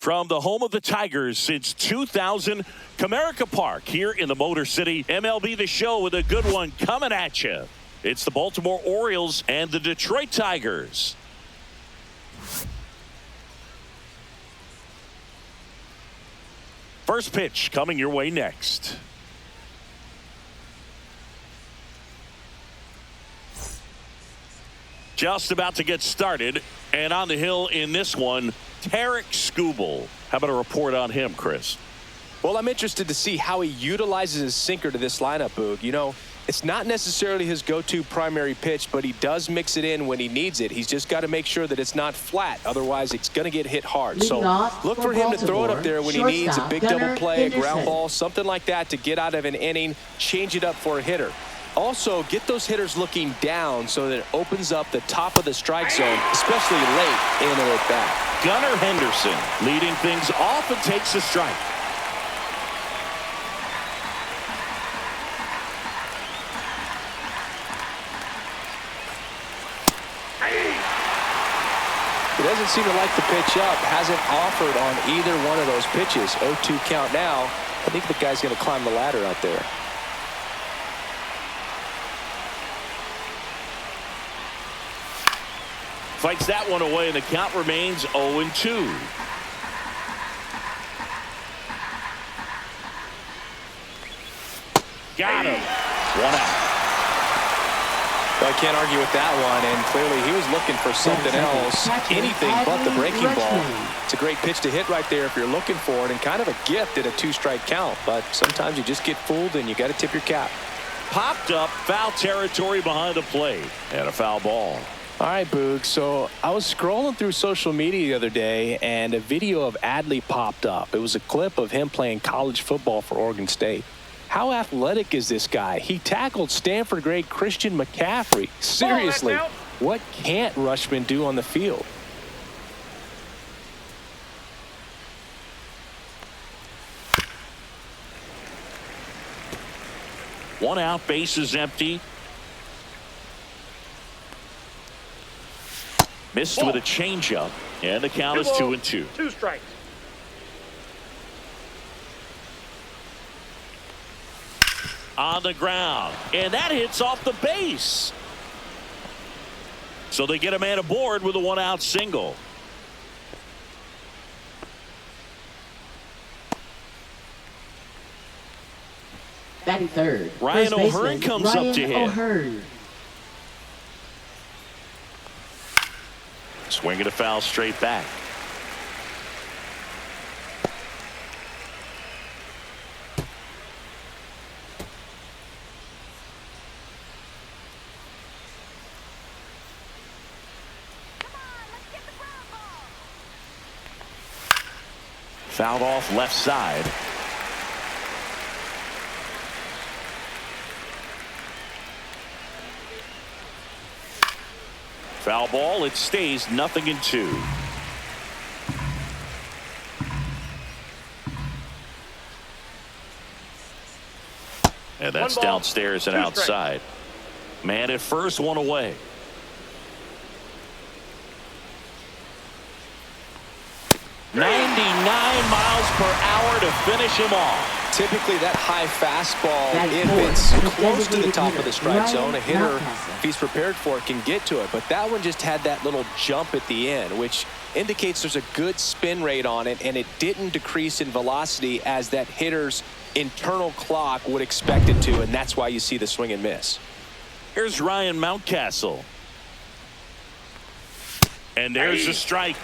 From the home of the Tigers since 2000, Comerica Park here in the Motor City. MLB The Show with a good one coming at you. It's the Baltimore Orioles and the Detroit Tigers. First pitch coming your way next. Just about to get started, and on the hill in this one, Tarek Skubal. How about a report on him, Chris? Well, I'm interested to see how he utilizes his sinker to this lineup, Boog. You know, it's not necessarily his go-to primary pitch, but he does mix it in when he needs it. He's just got to make sure that it's not flat. Otherwise, it's going to get hit hard. So look for him to throw it up there when he needs a big double play, a ground ball, something like that to get out of an inning, change it up for a hitter. Also, get those hitters looking down so that it opens up the top of the strike zone, especially late in an at-bat. Gunnar Henderson leading things off and takes a strike. He doesn't seem to like the pitch up. Hasn't offered on either one of those pitches. 0-2 count now. I think the guy's going to climb the ladder out there. Fights that one away, and the count remains 0-2. Got him. One out. Well, I can't argue with that one, and clearly he was looking for something else, anything but the breaking ball. It's a great pitch to hit right there if you're looking for it, and kind of a gift at a two-strike count, but sometimes you just get fooled and you got to tip your cap. Popped up, foul territory behind the plate, and a foul ball. All right, Boog, so I was scrolling through social media the other day, and a video of Adley popped up. It was a clip of him playing college football for Oregon State. How athletic is this guy? He tackled Stanford great Christian McCaffrey. Seriously, what can't Rushman do on the field? One out, base is empty. Missed with a changeup, and the count is 2-2. 2 strikes. On the ground, and that hits off the base. So they get a man aboard with a one-out single. Batting third, Ryan O'Hearn comes up to hit. Swinging a foul straight back. Fouled off left side. Foul ball. It stays 0-2. And that's downstairs and outside. Man at first, one away. .99 miles per hour to finish him off. Typically that high fastball, if it's close to the top of the strike zone, a hitter, if he's prepared for it, can get to it. But that one just had that little jump at the end, which indicates there's a good spin rate on it, and it didn't decrease in velocity as that hitter's internal clock would expect it to, and that's why you see the swing and miss. Here's Ryan Mountcastle. And there's the strike.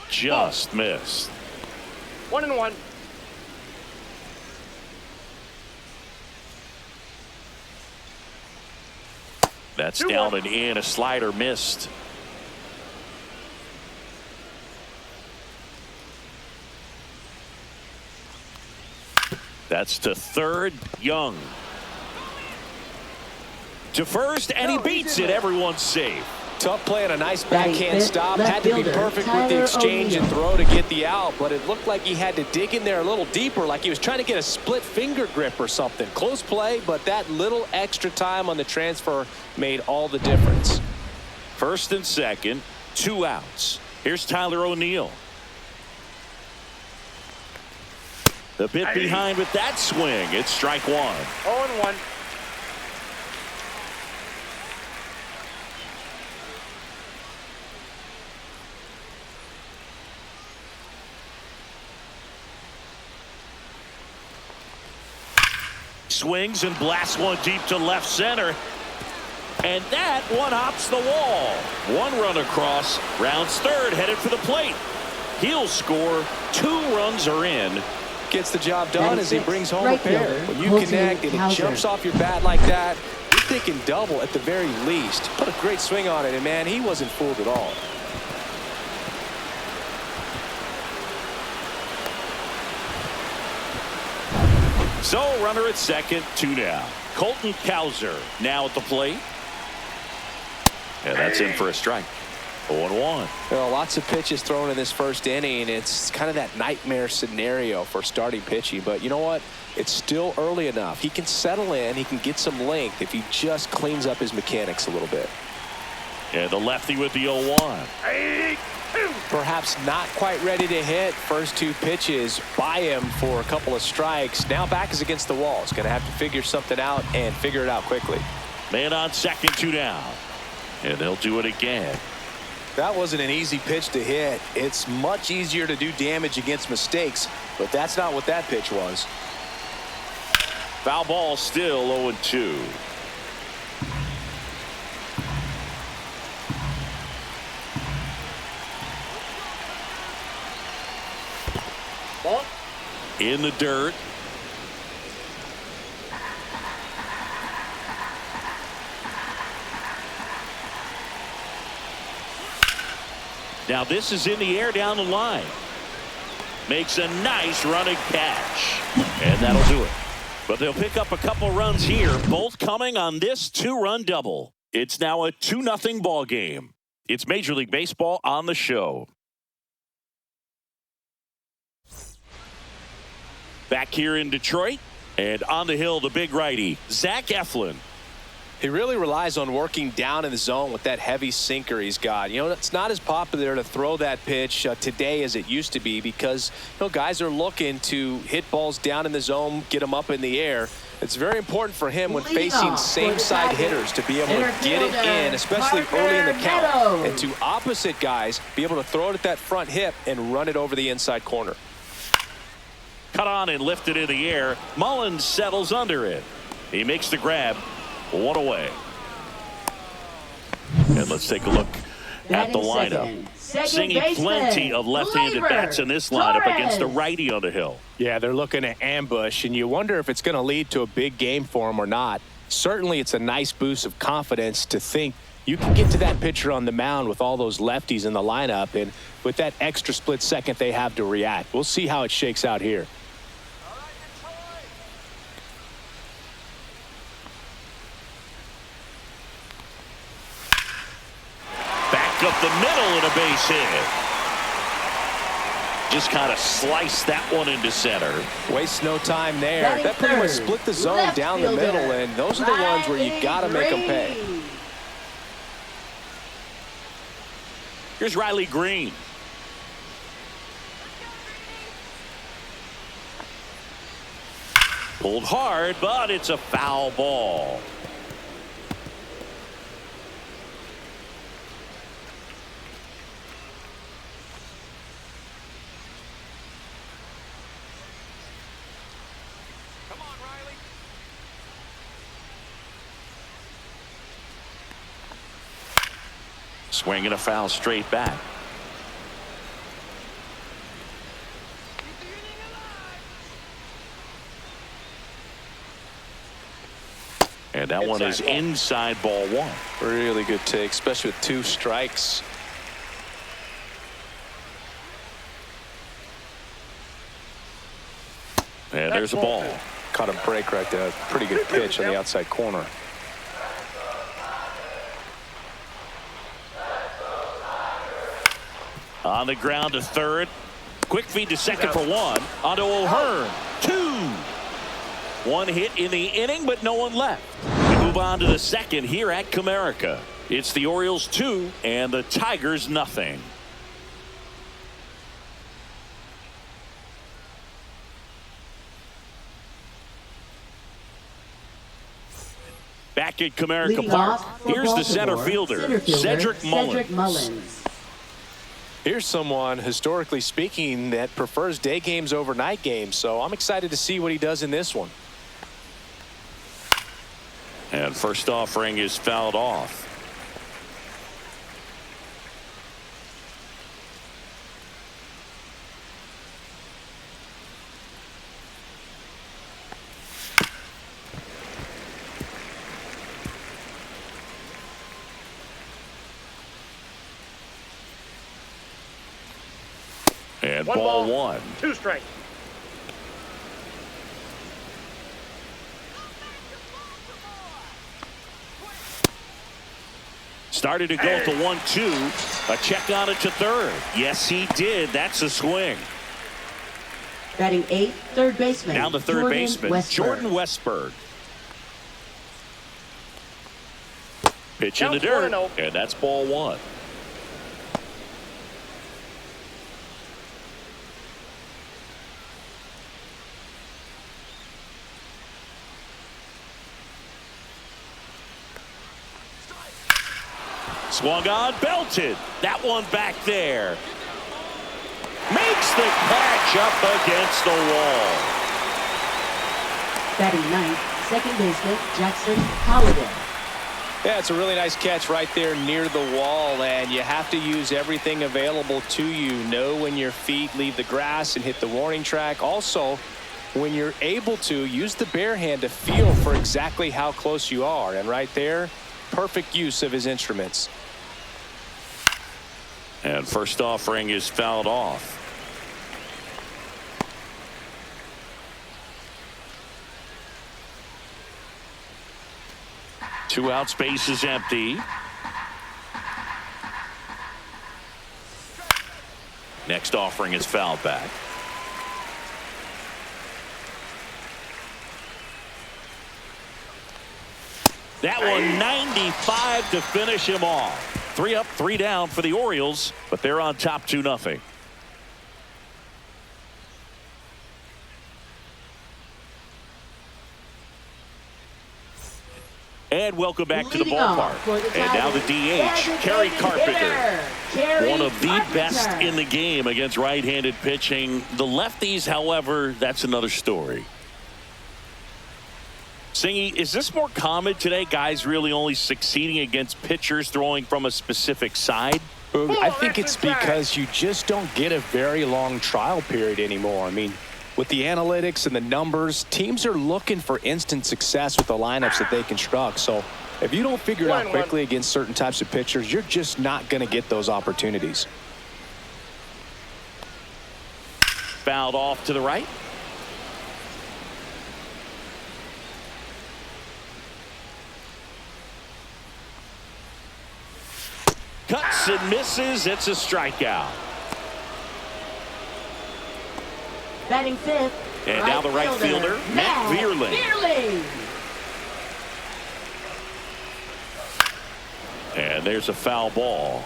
Just missed. 1-1. That's down and in. A slider missed. That's to third. Young to first, and he beats it. Everyone's safe. Tough play and a nice Batting backhand fifth, stop. left Had to be fielder, perfect with the Tyler exchange and O'Neill. throw to get the out, but it looked like he had to dig in there a little deeper, like he was trying to get a split finger grip or something. Close play, but that little extra time on the transfer made all the difference. First and second, 2 outs. Here's Tyler O'Neill. The bit behind with that swing. It's strike 1. 0-1. Swings and blasts one deep to left center. And that one hops the wall. 1 run across. Rounds third, headed for the plate. He'll score. 2 runs are in. Gets the job done as he brings home a Right pair. fielder, When you Colton connect and it Houser. jumps off your bat like that, you're thinking double at the very least. Put a great swing on it, and man, he wasn't fooled at all. So runner at second, 2 down. Colton Houser now at the plate. And that's in for a strike. 0-1. Well, lots of pitches thrown in this first inning. It's kind of that nightmare scenario for starting pitching. But you know what? It's still early enough. He can settle in. He can get some length if he just cleans up his mechanics a little bit. And the lefty with the 0-1. Perhaps not quite ready to hit. First 2 pitches by him for a couple of strikes. Now back is against the wall. He's going to have to figure something out and figure it out quickly. Man on second, 2 down. And they'll do it again. That wasn't an easy pitch to hit. It's much easier to do damage against mistakes, but that's not what that pitch was. Foul ball, still 0-2. In the dirt. Now this is in the air down the line. Makes a nice running catch. And that'll do it. But they'll pick up a couple runs here, both coming on this 2-run double. It's now a 2-0 ball game. It's Major League Baseball on the show. Back here in Detroit, and on the hill, the big righty, Zach Eflin. He really relies on working down in the zone with that heavy sinker he's got. You know, it's not as popular to throw that pitch today as it used to be because, you know, guys are looking to hit balls down in the zone, get them up in the air. It's very important for him when facing same-side hitters to be able to get it in, especially early in the count, and to opposite guys be able to throw it at that front hip and run it over the inside corner. Cut on and lifted in the air. Mullins settles under it. He makes the grab. 1 away. And let's take a look at the lineup. Seeing plenty of left-handed bats in this lineup against the righty on the hill. Yeah, they're looking at ambush, and you wonder if it's going to lead to a big game for him or not. Certainly, it's a nice boost of confidence to think you can get to that pitcher on the mound with all those lefties in the lineup, and with that extra split second they have to react. We'll see how it shakes out here. Up the middle and a base hit. Just kind of sliced that one into center. Waste no time there. That pretty much split the zone down the middle, and those are the ones where you got to make them pay. Here's Riley Green. Pulled hard, but it's a foul ball. Swing and a foul straight back. And that one is inside ball 1. Really good take, especially with 2 strikes. And there's a ball. Caught a break right there. Pretty good pitch on the outside corner. On the ground to third. Quick feed to second for one. Onto O'Hearn. 2. One hit in the inning, but no one left. We move on to the second here at Comerica. It's the Orioles 2 and the Tigers nothing. Back at Comerica Park, here's the center fielder, Cedric Mullins. Here's someone, historically speaking, that prefers day games over night games, so I'm excited to see what he does in this one. And first offering is fouled off. And ball 1. 2 strikes. Started to go to 1-2. A check on it to third. Yes, he did. That's a swing. Batting 8, third baseman. Down to third baseman, Jordan Westberg. Pitch in the dirt, and that's ball 1. Swung on, belted. That one back there. Makes the catch up against the wall. Batting 9th, second baseman Jackson Holliday. Yeah, it's a really nice catch right there near the wall, and you have to use everything available to you. Know when your feet leave the grass and hit the warning track. Also, when you're able to, use the bare hand to feel for exactly how close you are. And right there, perfect use of his instruments. And first offering is fouled off. Two out, space is empty. Next offering is fouled back. That one 95 to finish him off. 3 up, 3 down for the Orioles, but they're on top 2-0. And welcome back to the ballpark. And now the DH, Kerry Carpenter. One of the best in the game against right-handed pitching. The lefties, however, that's another story. Singy, is this more common today? Guys really only succeeding against pitchers throwing from a specific side? I think it's because you just don't get a very long trial period anymore. I mean, with the analytics and the numbers, teams are looking for instant success with the lineups that they construct. So if you don't figure it out quickly against certain types of pitchers, you're just not going to get those opportunities. Fouled off to the right. Cuts and misses. It's a strikeout. Batting 5th. And now the right fielder, Matt Vierling. And there's a foul ball.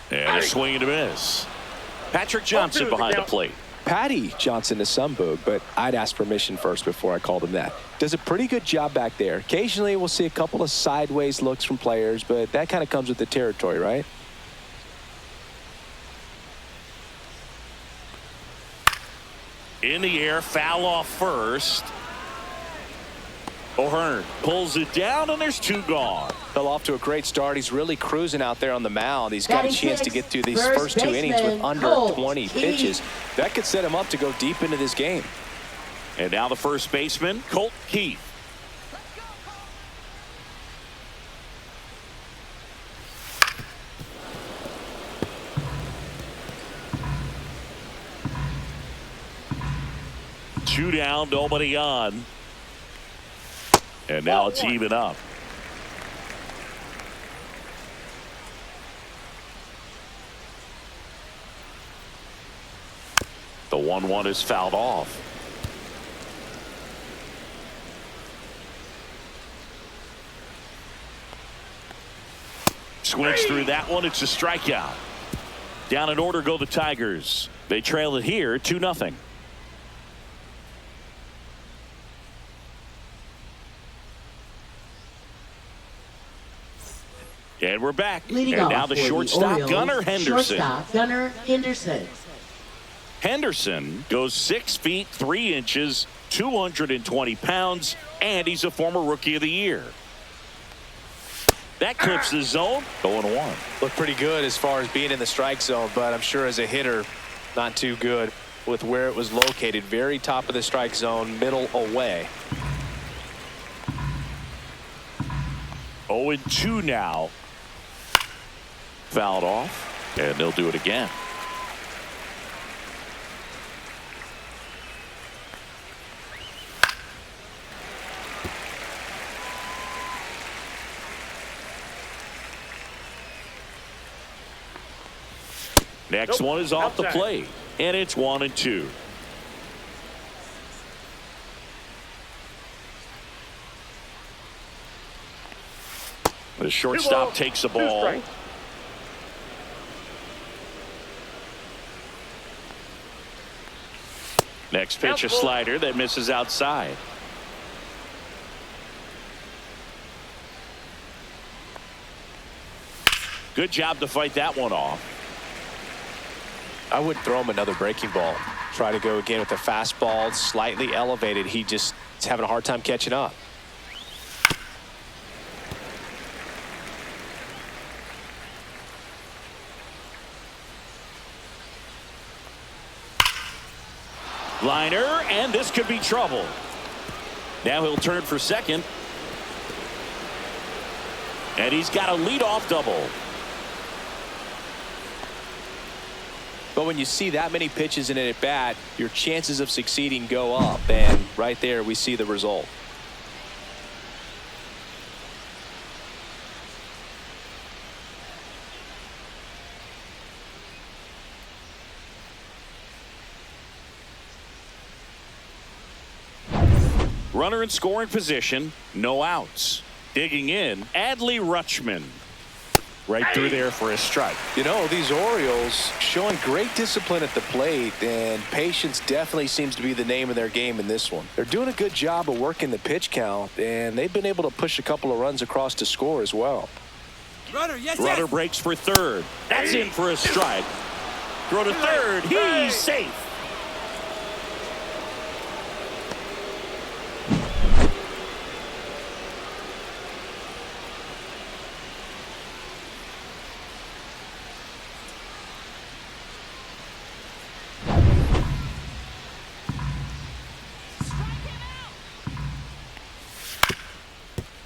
And a swing and a miss. Patrick Johnson behind the plate. Patty Johnson to some boog, but I'd ask permission first before I called him that. Does a pretty good job back there. Occasionally we'll see a couple of sideways looks from players, but that kind of comes with the territory, right? In the air, foul off first. O'Hearn pulls it down, and there's 2 gone. Well, off to a great start. He's really cruising out there on the mound. He's got a chance to get through these first 2 innings with under 20 pitches. That could set him up to go deep into this game. And now the first baseman, Colt Keith. 2 down, nobody on. And now it's even up. The 1-1 is fouled off. Swings through that one. It's a strikeout. Down in order go the Tigers. They trail it here 2-0. And we're back. Leading and off now the for shortstop, Orioles, Gunnar Henderson. Shortstop, Gunnar Henderson. Henderson goes 6 feet 3 inches, 220 pounds, and he's a former Rookie of the Year. That clips the zone. 0-1. Looked pretty good as far as being in the strike zone, but I'm sure as a hitter, not too good with where it was located. Very top of the strike zone, middle away. 0-2 now. Fouled off, and they'll do it again. Next one is off the plate, and it's 1-2. The shortstop takes the ball. Next pitch, a slider that misses outside. Good job to fight that one off. I would throw him another breaking ball. Try to go again with the fastball, slightly elevated. He just is having a hard time catching up. Liner, and this could be trouble. Now he'll turn for second. And he's got a leadoff double. But when you see that many pitches in an at-bat, your chances of succeeding go up. And right there, we see the result. Runner in scoring position, no outs. Digging in, Adley Rutschman. Right through there for a strike. You know, these Orioles showing great discipline at the plate, and patience definitely seems to be the name of their game in this one. They're doing a good job of working the pitch count, and they've been able to push a couple of runs across to score as well. Runner breaks for third. That's in for a strike. Throw to third. He's safe.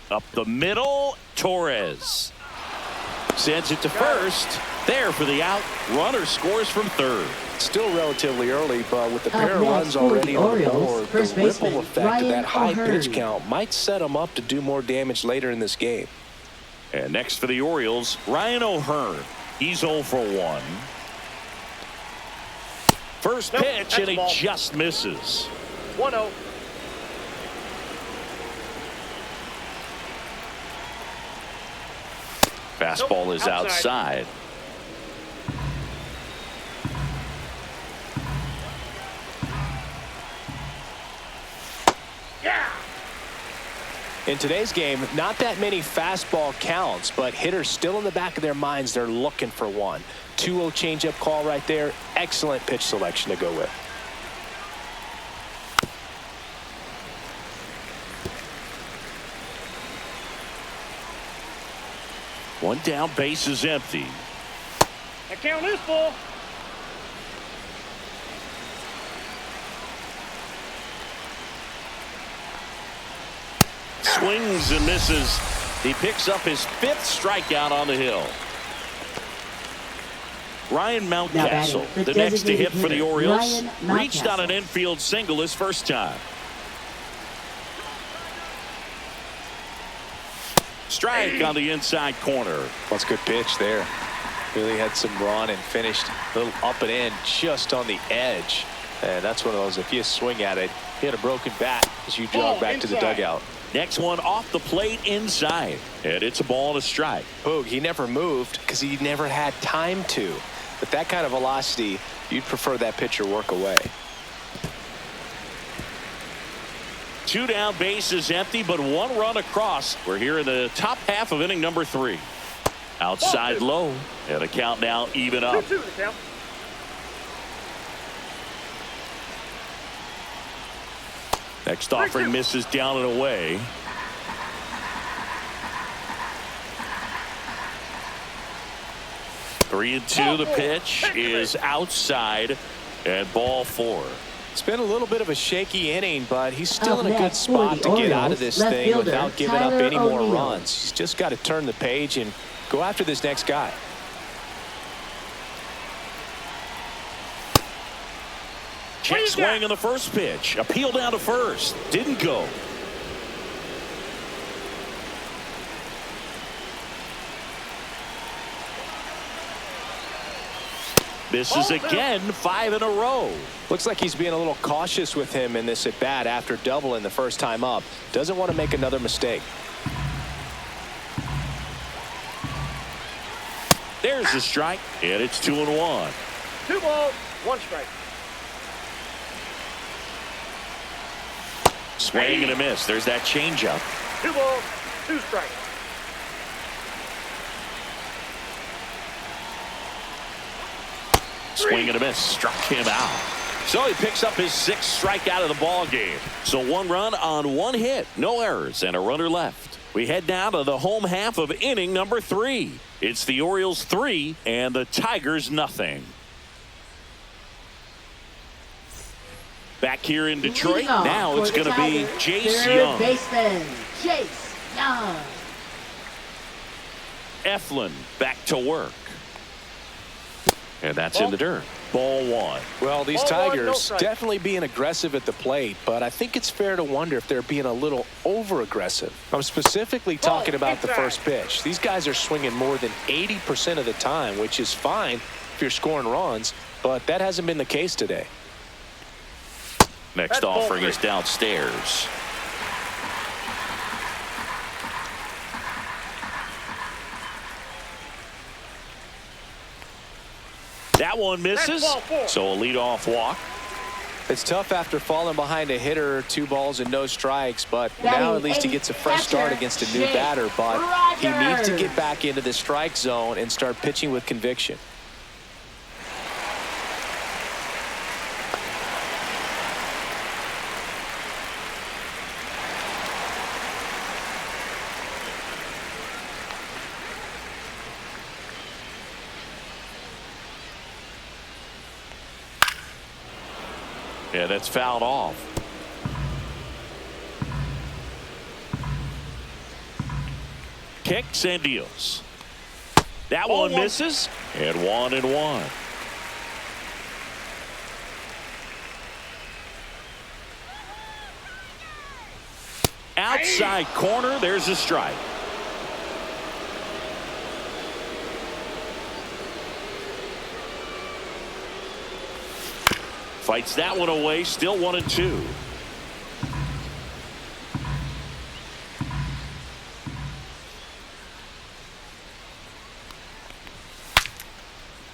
Up the middle, Torres sends it to first. There for the out. Runner scores from third. Still relatively early, but with the pair of next runs for already the on the Orioles, board, first the ripple baseman, effect of that high Ryan pitch O'Hearn. count might set them up to do more damage later in this game. And next for the Orioles, Ryan O'Hearn. He's 0 for 1. First pitch, and he just misses. 1-0. Fastball is outside. In today's game, not that many fastball counts, but hitters still in the back of their minds, they're looking for one. 2-0 changeup call right there. Excellent pitch selection to go with. One down, base is empty. That count is full. Swings and misses. He picks up his 5th strikeout on the hill. Ryan Mountcastle, the next to hit for the Orioles, reached on an infield single his first time. Strike on the inside corner. That's a good pitch there. Really had some run and finished a little up and in just on the edge. And that's one of those, if you swing at it, you hit a broken bat as you jog back to the dugout. Next one off the plate inside. And it's a ball and a strike. Boog, he never moved because he never had time to. With that kind of velocity, you'd prefer that pitcher work away. 2 down, bases empty, but 1 run across. We're here in the top half of inning number 3. Outside low, and the count now even up. 2-2 the count. Next offering misses down and away. Three and two. The pitch is outside, and ball 4. It's been a little bit of a shaky inning, but he's still in a good spot to get out of this thing without giving up any more runs. He's just got to turn the page and go after this next guy. Check swing on the first pitch. Appeal down to first. Didn't go. Misses again, 5 in a row. Looks like he's being a little cautious with him in this at bat after doubling the first time up. Doesn't want to make another mistake. There's the strike, and it's 2-1. 2 balls, 1 strike. Swing and a miss. There's that changeup. 2 balls, 2 strikes. Swing and a miss. Struck him out. So he picks up his 6th strikeout of the ball game. So 1 run on 1 hit. No errors and a runner left. We head now to the home half of inning number 3. It's the Orioles 3 and the Tigers nothing. Back here in Detroit, now it's going to be Jace Young. Baseman, Jace Young. Eflin back to work. And that's in the dirt. Ball 1. Well, these Tigers definitely being aggressive at the plate, but I think it's fair to wonder if they're being a little over-aggressive. I'm specifically talking about the first pitch. These guys are swinging more than 80% of the time, which is fine if you're scoring runs, but that hasn't been the case today. Next offering is downstairs. That one misses, so a leadoff walk. It's tough after falling behind a hitter, 2 balls and no strikes, but now at least he gets a fresh start against a new batter, but he needs to get back into the strike zone and start pitching with conviction. Yeah, that's fouled off. Kicks and deals. That one misses, and 1-1. Outside corner, there's a strike. Fights that one away, still 1-2.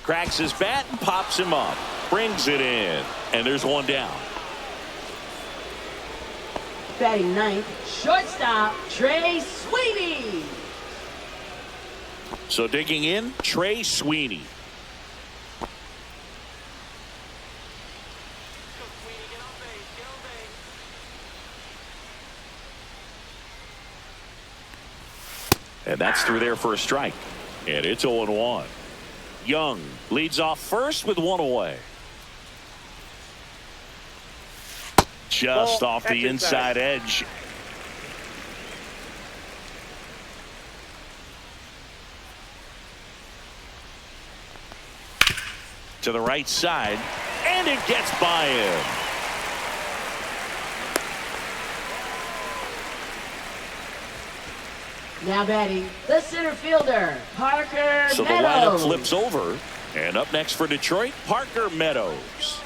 Cracks his bat and pops him up. Brings it in, and there's 1 down. Batting 9th, shortstop, Trey Sweeney. So digging in, Trey Sweeney. And that's through there for a strike. And it's 0-1. Young leads off first with 1 away. Just off the inside edge. to the right side, and it gets by him. Now batting, the center fielder, Parker So the Meadows. lineup flips over. And up next for Detroit, Parker Meadows.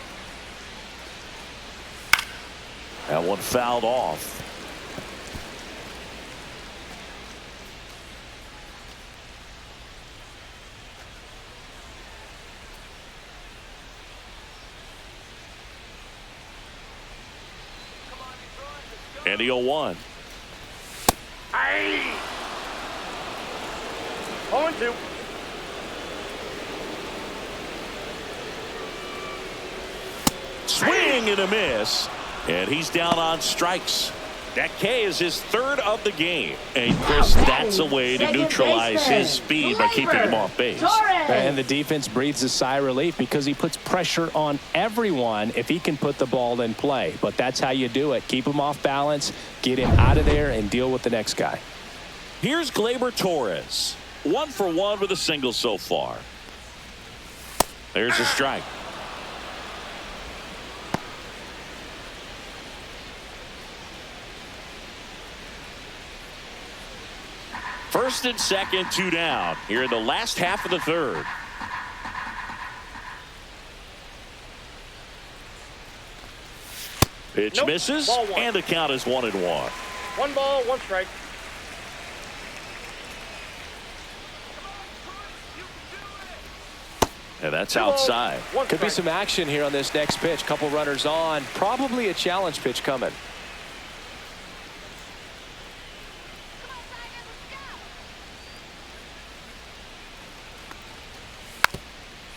That one fouled off. And the 0-1. Aye. 0-2. Swing and a miss. And he's down on strikes. That K is his third of the game. And Chris, that's a way to neutralize his speed by keeping him off base. And the defense breathes a sigh of relief because he puts pressure on everyone if he can put the ball in play. But that's how you do it. Keep him off balance, get him out of there, and deal with the next guy. Here's Gleyber Torres. 1 for 1 with a single so far. There's a strike. First and second, 2 down here in the last half of the third. Pitch Nope. misses, Ball one. and the count is 1-1. 1 ball, 1 strike. And that's 2 balls, outside. 1 Could be strike. some action here on this next pitch. Couple runners on. Probably a challenge pitch coming.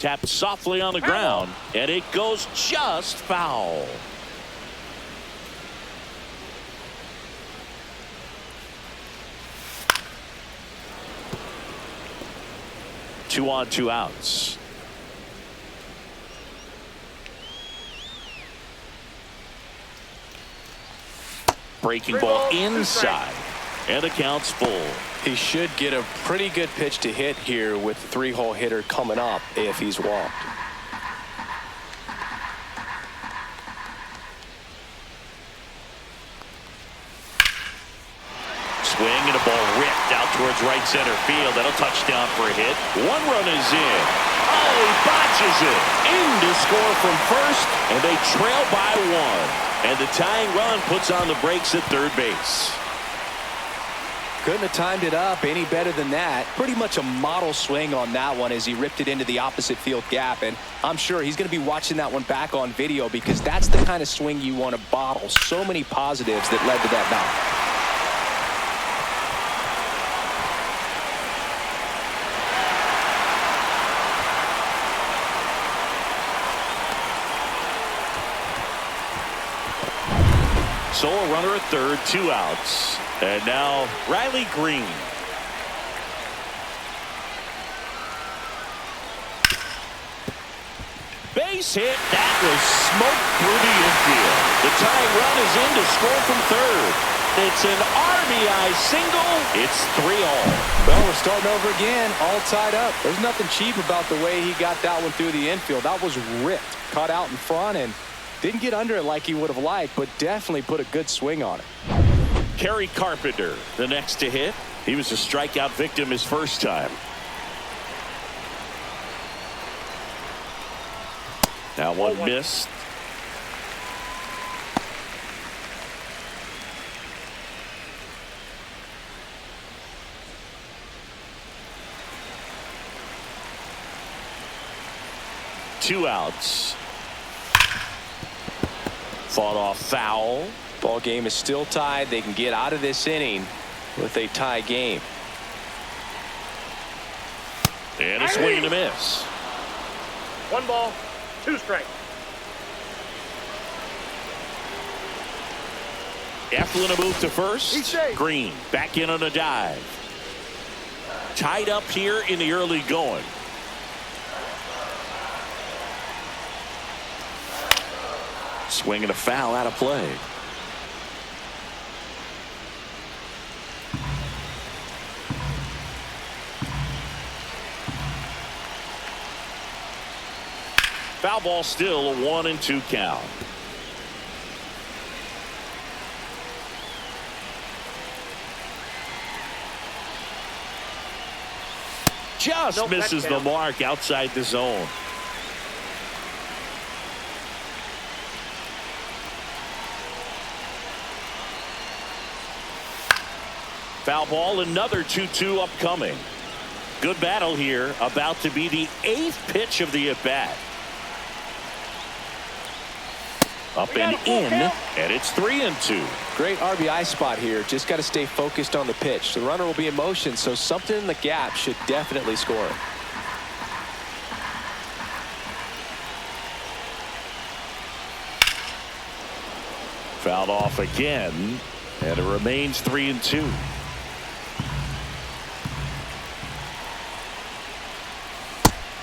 Tapped softly on the ground, and it goes just foul. Two on, 2 outs. Breaking 3 ball balls, 2 inside, and the count's full. He should get a pretty good pitch to hit here with the 3-hole hitter coming up if he's walked. Swing and a ball ripped out towards right center field. That'll touch down for a hit. 1 run is in. Oh, he botches it. In to score from first, and they trail by 1. And the tying run puts on the brakes at third base. Couldn't have timed it up any better than that. Pretty much a model swing on that one as he ripped it into the opposite field gap. And I'm sure he's going to be watching that one back on video because that's the kind of swing you want to bottle. So many positives that led to that knock. So a runner at third, 2 outs. And now Riley Green. Base hit. That was smoked through the infield. The tying run is in to score from third. It's an RBI single. It's 3-all. Well, we're starting over again, all tied up. There's nothing cheap about the way he got that one through the infield. That was ripped, caught out in front, and didn't get under it like he would have liked, but definitely put a good swing on it. Kerry Carpenter, the next to hit. He was a strikeout victim his first time. Now one missed. Two outs. Fought off foul. Ball game is still tied. They can get out of this inning with a tie game. And a swing and a miss. 1 ball, 2 strikes. Eflin a move to first. He's safe. Green back in on a dive. Tied up here in the early going. Swing and a foul out of play. Foul ball, still a 1-2 count. Just misses the mark outside the zone. Foul ball, another 2-2 upcoming. Good battle here, about to be the 8th pitch of the at-bat. Up and in, and it's 3-2. Great RBI spot here. Just got to stay focused on the pitch. The runner will be in motion, so something in the gap should definitely score. Fouled off again, and it remains 3-2.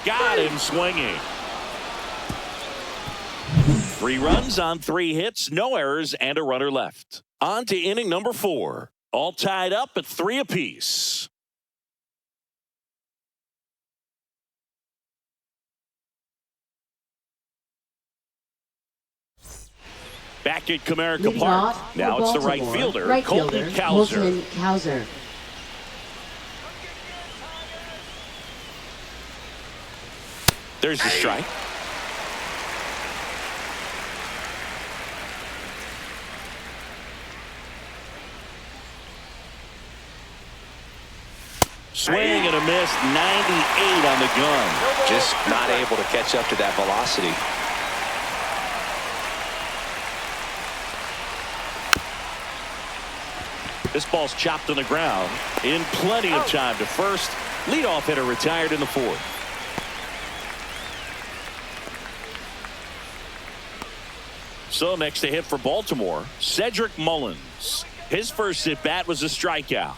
Got him swinging. 3 runs on 3 hits, no errors, and a runner left. On to inning number 4. All tied up at 3 apiece. Back at Comerica Park. Now it's the right fielder, Colton Cowser. There's the strike. Swing and a miss, 98 on the gun. Just not able to catch up to that velocity. This ball's chopped on the ground in plenty of time to first. Leadoff hitter retired in the 4th. So next to hit for Baltimore, Cedric Mullins. His first at bat was a strikeout.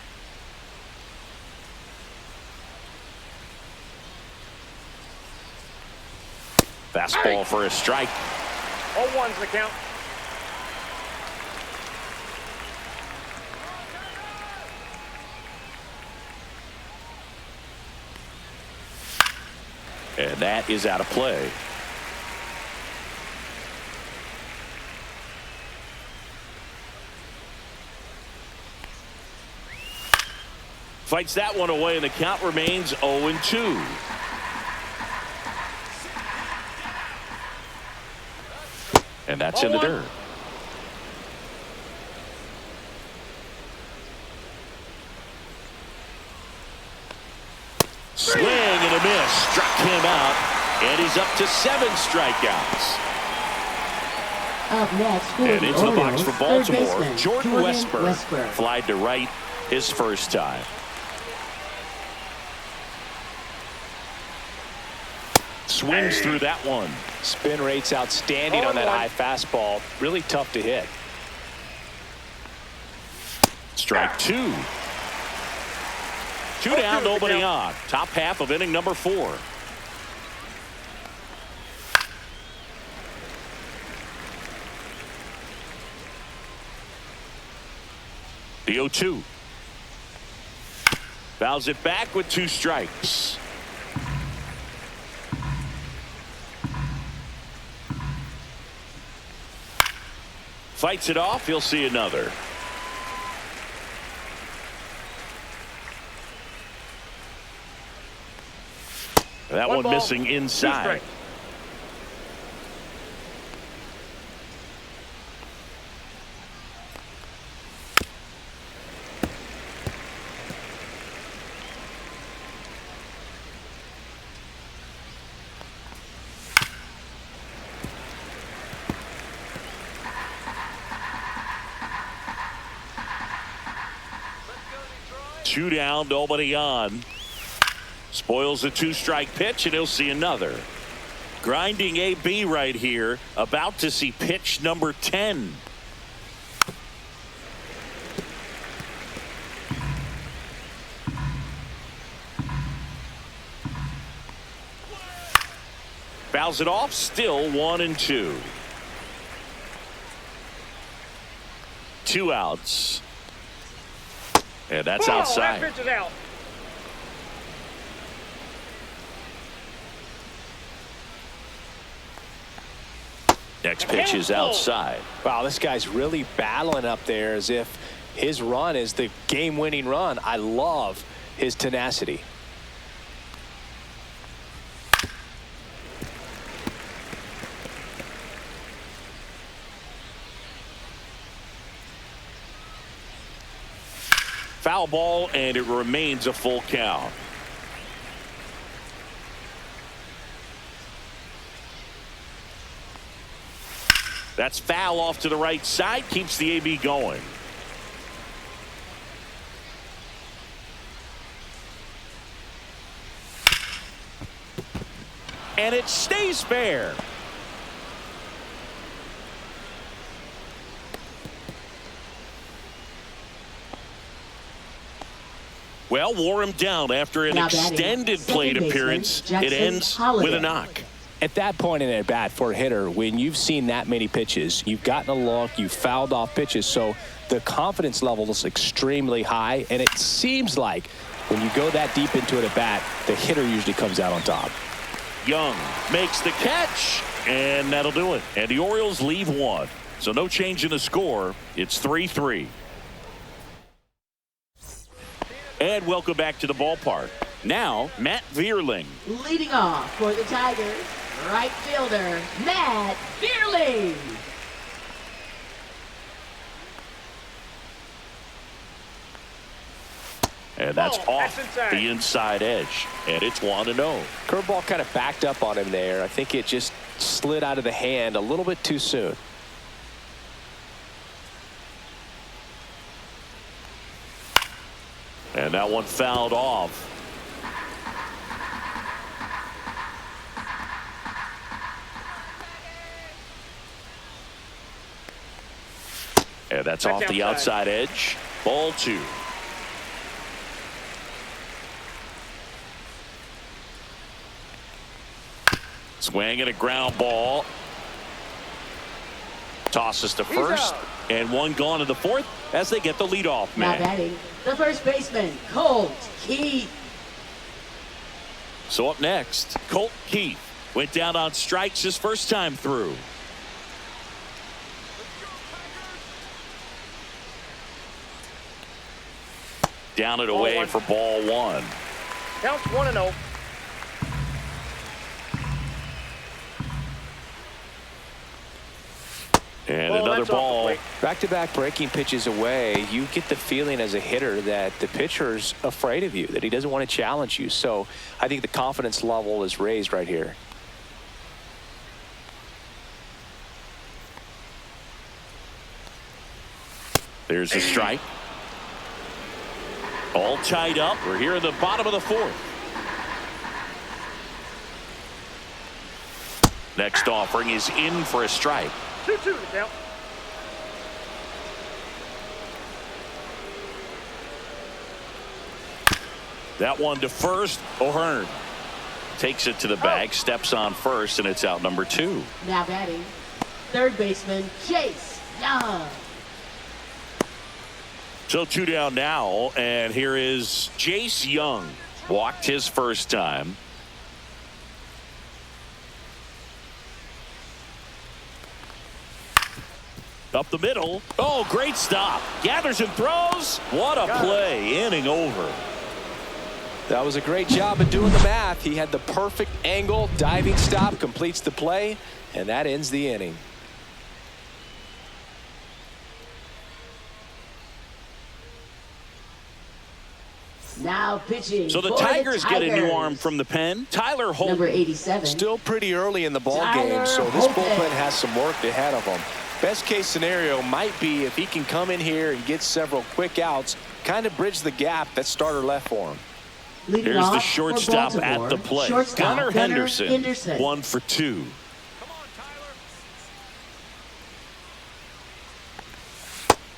Fastball for a strike. 0-1's the count. And that is out of play. Fights that one away, and the count remains 0-2. And that's in the dirt. Swing and a miss. Struck him out. And he's up to 7 strikeouts. Up next for and the into the box Orioles, for Baltimore, third baseman, Jordan Westburg. Westburg. Flied to right his first time. Swings through that one. Spin rate's outstanding on that high fastball. Really tough to hit. Strike 2. 2 down, nobody on. Top half of inning number 4. The 0-2. Fouls it back with 2 strikes. Fights it off. He'll see another. That one missing inside. Two down, nobody on. Spoils a 2-strike pitch, and he'll see another. Grinding AB right here, about to see pitch number 10. Fouls it off, still 1-2. 2 outs. And that's outside. That pitch is out. Next pitch is outside. Wow, this guy's really battling up there as if his run is the game-winning run. I love his tenacity. Foul ball, and it remains a full count. That's foul off to the right side, keeps the AB going. And it stays fair. Well, wore him down after an extended plate appearance. It ends with a knock. At that point in at bat for a hitter, when you've seen that many pitches, you've gotten a look, you've fouled off pitches, so the confidence level is extremely high, and it seems like when you go that deep into it at bat, the hitter usually comes out on top. Young makes the catch, and that'll do it. And the Orioles leave one. So no change in the score. It's 3-3. And welcome back to the ballpark. Now, Matt Vierling. Leading off for the Tigers, right fielder, Matt Vierling. And that's off the inside edge. And it's 1-0. Curveball kind of backed up on him there. I think it just slid out of the hand a little bit too soon. And that one fouled off. And that's off the outside edge. Ball 2. Swing and a ground ball. Tosses to first. And one gone in the fourth as they get the leadoff man. Now batting, the first baseman, Colt Keith. So up next, Colt Keith went down on strikes his first time through. Down and away for ball 1. Counts 1-0. And another ball. Back-to-back breaking pitches away, you get the feeling as a hitter that the pitcher's afraid of you, that he doesn't want to challenge you. So I think the confidence level is raised right here. There's a strike. All tied up. We're here in the bottom of the fourth. Next offering is in for a strike. 2-2 to count. That one to first. O'Hearn takes it to the bag, steps on first, and it's out number 2. Now batting, third baseman, Chase Young. So 2 down now, and here is Chase Young. Walked his first time. Up the middle. Oh, great stop. Gathers and throws. What a play. Inning over. That was a great job of doing the math. He had the perfect angle, diving stop, completes the play, and that ends the inning. Now pitching. So the for Tigers get a new arm from the pen. Tyler Holt. Number 87. Still pretty early in the ball Tyler game, so this Holton. bullpen has some work ahead of him. Best case scenario might be if he can come in here and get several quick outs, kind of bridge the gap that starter left for him. Leading Here's off the for shortstop at Baltimore, the plate. shortstop Gunnar Henderson. 1 for 2. Come on, Tyler.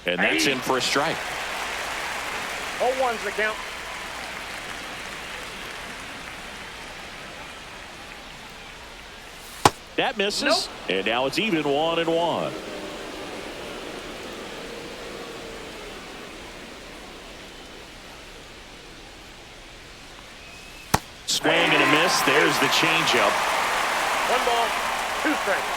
And that's in for a strike. 0-1's the count. That misses. Nope. And now it's even 1-1. Swing and a miss. There's the changeup. 1 ball, 2 strikes.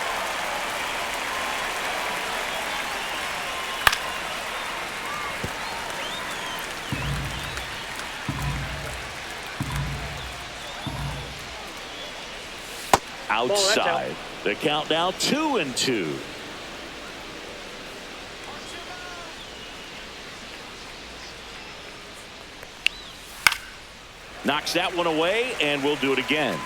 outside. The count now 2-2. Knocks that one away, and we'll do it again.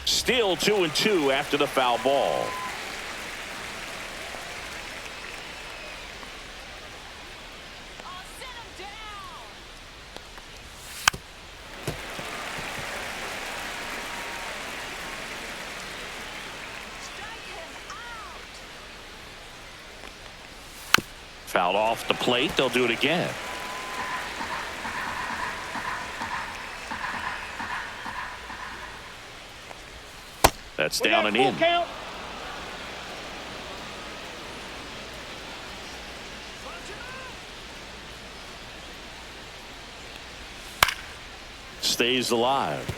Still 2-2 after the foul ball. Fouled off the plate. They'll do it again. That's down and in. Count. Stays alive.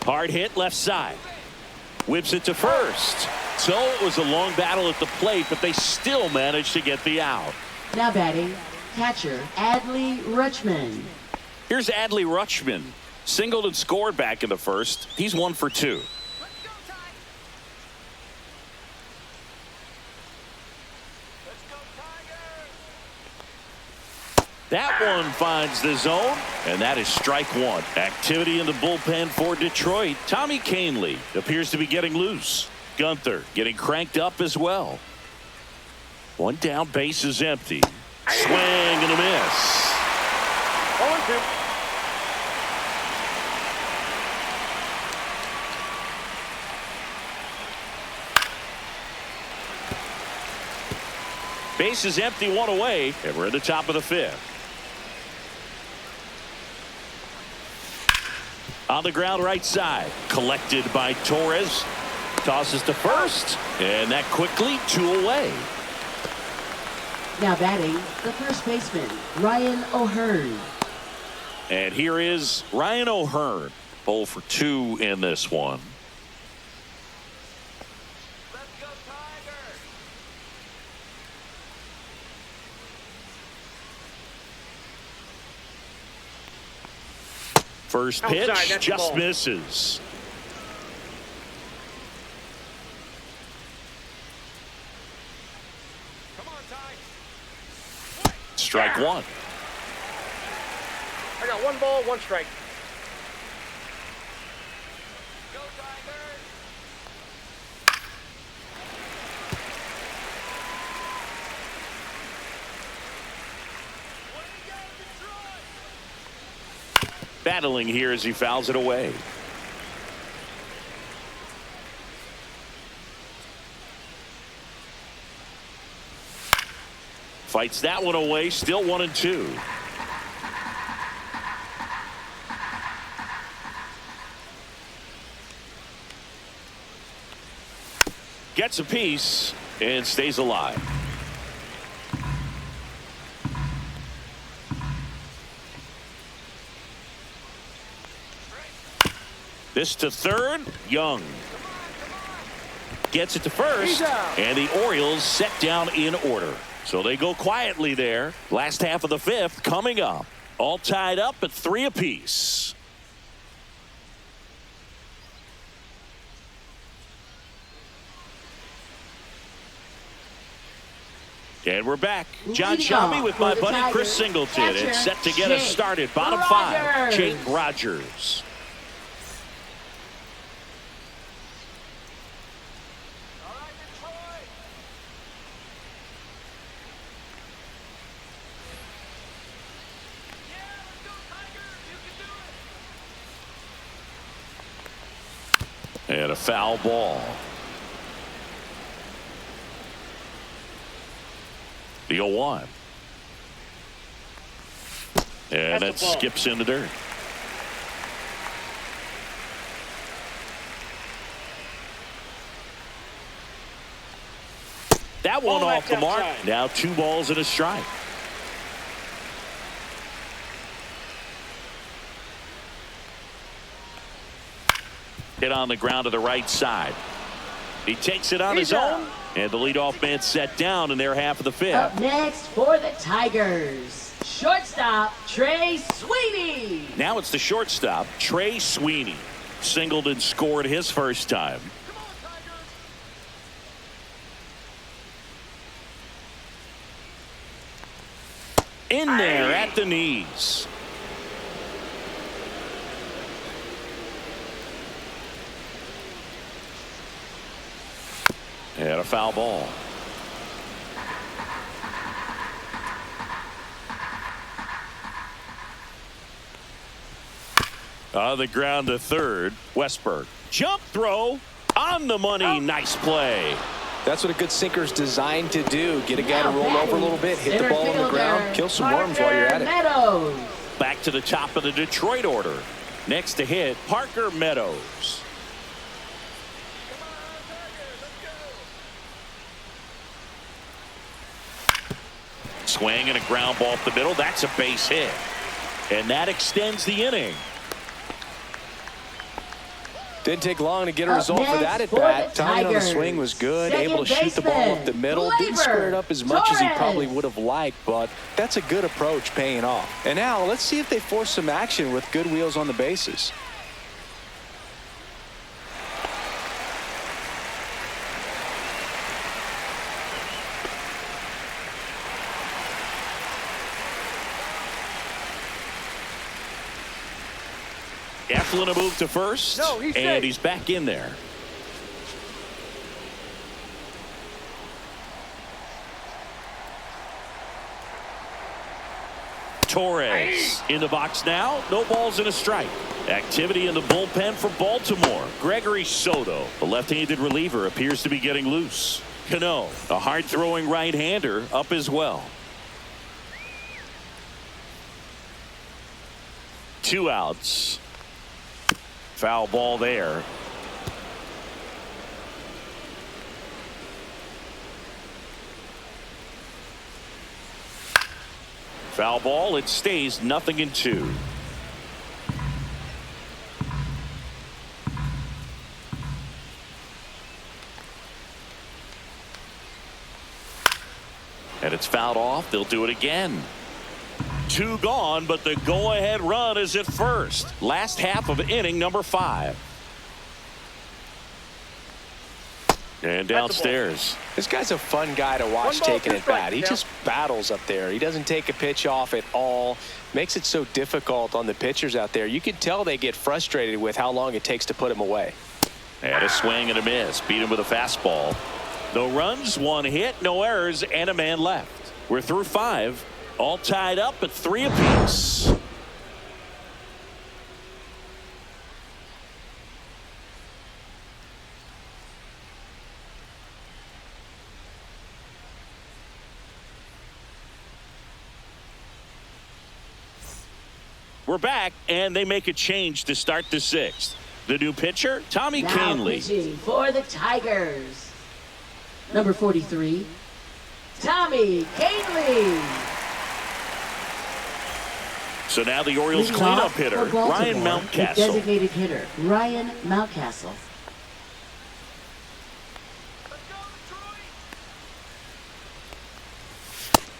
Hard hit left side. Whips it to first. So it was a long battle at the plate, but they still managed to get the out. Now batting, catcher Adley Rutschman. Here's Adley Rutschman. Singled and scored back in the first. He's 1 for 2. That one finds the zone, and that is strike one. Activity in the bullpen for Detroit. Tommy Kahnle appears to be getting loose. Gunther getting cranked up as well. One down, base is empty. Swing and a miss. 0-2. Base is empty, one away, and we're at the top of the fifth. On the ground right side, collected by Torres. Tosses to first, and that quickly 2 away. Now batting, the first baseman, Ryan O'Hearn. And here is Ryan O'Hearn, 0 for 2 in this one. First pitch just misses. Strike one. I got 1 ball, 1 strike. Go Tigers! Battling here as he fouls it away. Fights that one away, still 1-2. Gets a piece and stays alive. This to third, Young. Gets it to first, and the Orioles set down in order. So they go quietly there. Last half of the fifth coming up. All tied up at 3 apiece. And we're back. John Shelby with my buddy Chris Singleton. It's set to get us started. Bottom 5, Jake Rogers. And a foul ball. The 0-1. And that skips in the dirt. That one Ball off the back mark. outside. Now 2 balls and a strike. Hit on the ground to the right side. He takes it on his own. And the leadoff man set down in their half of the 5th. Up next for the Tigers, shortstop Trey Sweeney. Now it's the shortstop, Trey Sweeney. Singled and scored his first time. In there at the knees. And a foul ball. On the ground to third, Westberg. Jump throw on the money. Nice play. That's what a good sinker's designed to do. Get a guy to roll over a little bit, hit the ball on the ground, kill some worms while you're at it. Meadows. Back to the top of the Detroit order. Next to hit, Parker Meadows. Swing and a ground ball up the middle. That's a base hit. And that extends the inning. Didn't take long to get a result for that at bat. Timing on the swing was good. Able to shoot the ball up the middle. Didn't square it up as much as he probably would have liked, but that's a good approach paying off. And now let's see if they force some action with good wheels on the bases. Eflin a move to first, he's and safe. he's back in there. Torres in the box now. No balls and a strike. Activity in the bullpen for Baltimore. Gregory Soto, the left-handed reliever, appears to be getting loose. Cano, a hard-throwing right-hander, up as well. 2 outs. Foul ball there. Foul ball. It stays 0-2. And it's fouled off. They'll do it again. 2 gone, but the go-ahead run is at first. Last half of inning number 5. And downstairs. This guy's a fun guy to watch taking at bat. He just battles up there. He doesn't take a pitch off at all. Makes it so difficult on the pitchers out there. You can tell they get frustrated with how long it takes to put him away. And a swing and a miss. Beat him with a fastball. No runs, 1 hit, no errors, and a man left. We're through 5. All tied up at 3 apiece. We're back, and they make a change to start the 6th. The new pitcher, Tommy Now Kahnle. pitching for the Tigers, number 43, Tommy Kahnle. So now the Orioles Leading cleanup off hitter, for Baltimore, Ryan the Mountcastle. designated hitter, Ryan Mountcastle.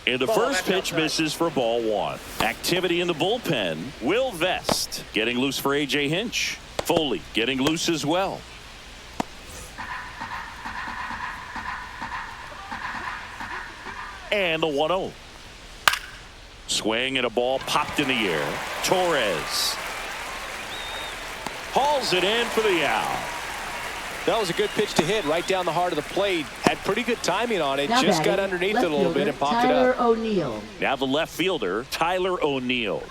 And the Ball first back pitch outside. misses for ball 1. Activity in the bullpen. Will Vest getting loose for A.J. Hinch. Foley getting loose as well. And the 1-0. Swing and a ball popped in the air. Torres hauls it in for the out. That was a good pitch to hit right down the heart of the plate. Had pretty good timing on it. Now Just got batting, underneath left it a little bit fielder, and popped it Tyler up. O'Neill. Now the left fielder, Tyler O'Neill.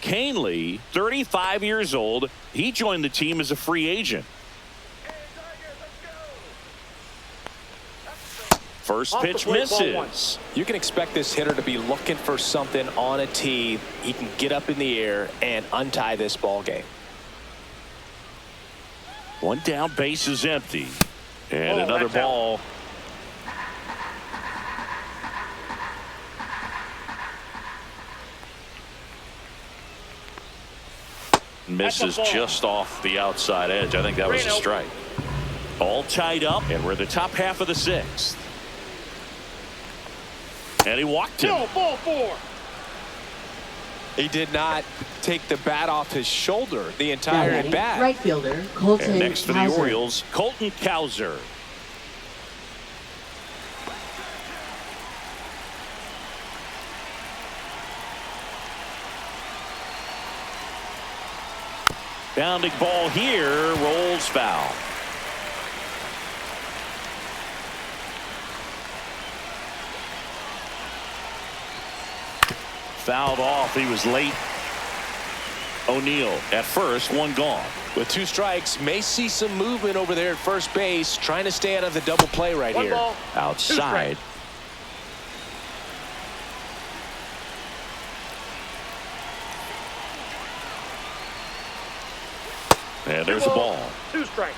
Kahnle, 35 years old. He joined the team as a free agent. First Off the pitch plate, ball 1. misses. You can expect this hitter to be looking for something on a tee. He can get up in the air and untie this ball game. 1 down, base is empty. And Oh, another that's out. ball. misses just off the outside edge. I think that was a strike. All tied up, and we're in the top half of the sixth. And he walked him. No, ball 4. He did not take the bat off his shoulder the entire at bat. Right fielder, Colton And next for the Cowser. Orioles, Colton Cowser. Bounding ball here, rolls foul. Fouled off. He was late. O'Neill at first, one gone. With 2 strikes, may see some movement over there at first base, trying to stay out of the double play right One here. ball, 2 Outside. strikes. And there's a ball. 2 strikes.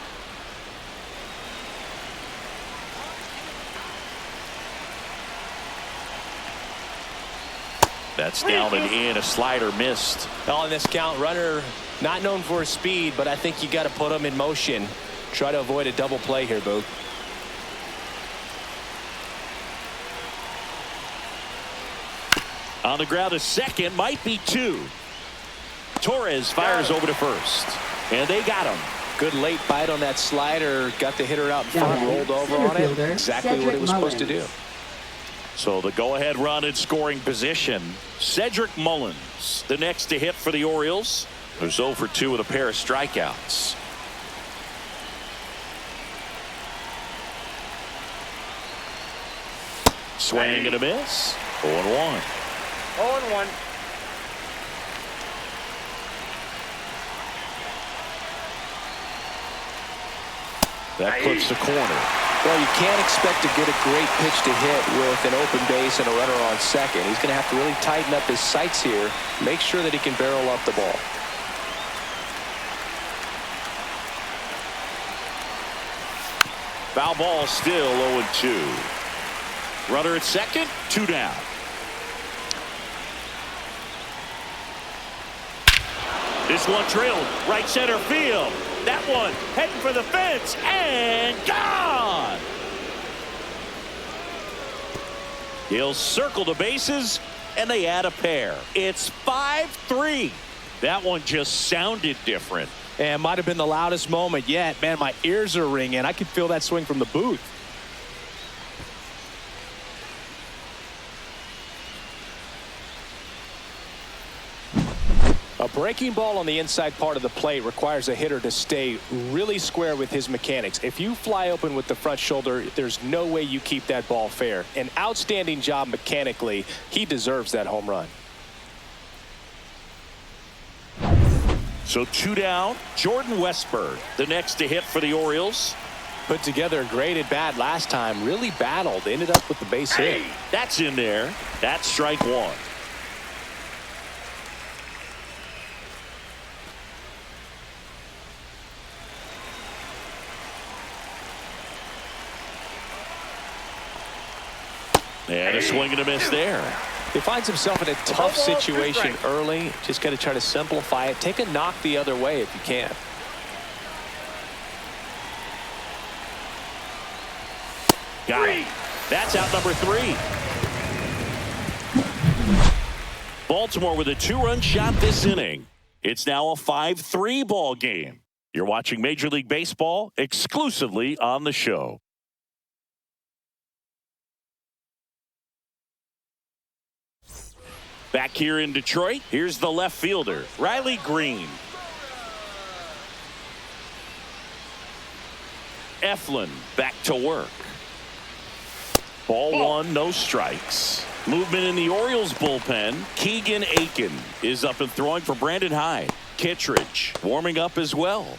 That's down and in. A slider missed. On this count, runner not known for his speed, but I think you got to put him in motion. Try to avoid a double play here, Boog. On the ground, a second, might be 2. Torres fires over to first, and they got him. Good late bite on that slider. Got the hitter out in front, rolled over on it. Exactly what he was supposed to do. So the go-ahead run in scoring position. Cedric Mullins, the next to hit for the Orioles, who's 0 for 2 with a pair of strikeouts. Swing and a miss. 0-1. 0-1. That clips the corner. Well, you can't expect to get a great pitch to hit with an open base and a runner on second. He's going to have to really tighten up his sights here, make sure that he can barrel up the ball. Foul ball, still 0-2. Runner at second, 2 down. This one trailed right center field. That one heading for the fence and gone. He'll circle the bases and they add a pair. It's 5-3. That one just sounded different. And might have been the loudest moment yet. Man, my ears are ringing. I could feel that swing from the booth. A breaking ball on the inside part of the plate requires a hitter to stay really square with his mechanics. If you fly open with the front shoulder, there's no way you keep that ball fair. An outstanding job mechanically. He deserves that home run. So 2 down. Jordan Westburg, the next to hit for the Orioles. Put together a great at bat last time. Really battled. Ended up with the base hit. That's in there. That's strike 1. And a swing and a miss there. He finds himself in a tough situation early. Just got to try to simplify it. Take a knock the other way if you can. Got it. That's out number 3. Baltimore with a 2-run shot this inning. It's now a 5-3 ball game. You're watching Major League Baseball exclusively on the show. Back here in Detroit, here's the left fielder, Riley Green. Eflin back to work. Ball 1, no strikes. Movement in the Orioles bullpen. Keegan Aiken is up and throwing for Brandon Hyde. Kittredge warming up as well.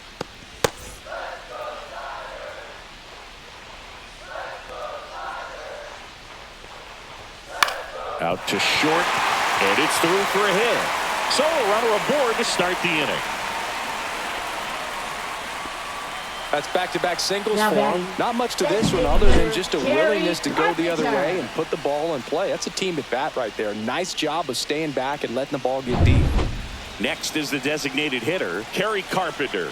Out to short, and it's through for a hit. So a runner aboard to start the inning. That's back-to-back singles Now for him. batting. Not much to this one other than just a Gary willingness to go the other Carpenter. way and put the ball in play. That's a team at bat right there. Nice job of staying back and letting the ball get deep. Next is the designated hitter, Kerry Carpenter.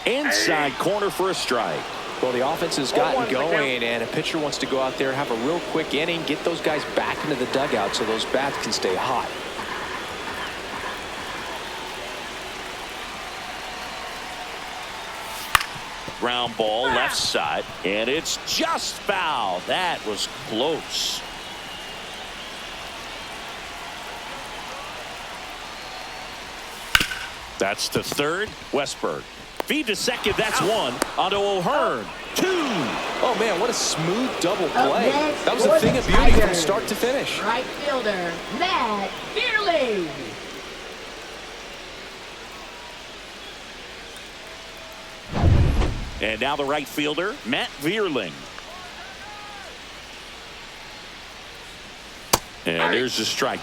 Inside corner for a strike. Well, the offense has gotten going, and a pitcher wants to go out there, have a real quick inning, get those guys back into the dugout so those bats can stay hot. Ground ball left side, and it's just foul. That was close. That's to third. Westberg. Feed to second. That's one. Onto O'Hearn. Two. Oh, man, what a smooth double play. That was for a thing the of beauty from Tigers, start to finish. Right fielder, Matt Dearly. And now the right fielder, Matt Vierling. And there's the strike.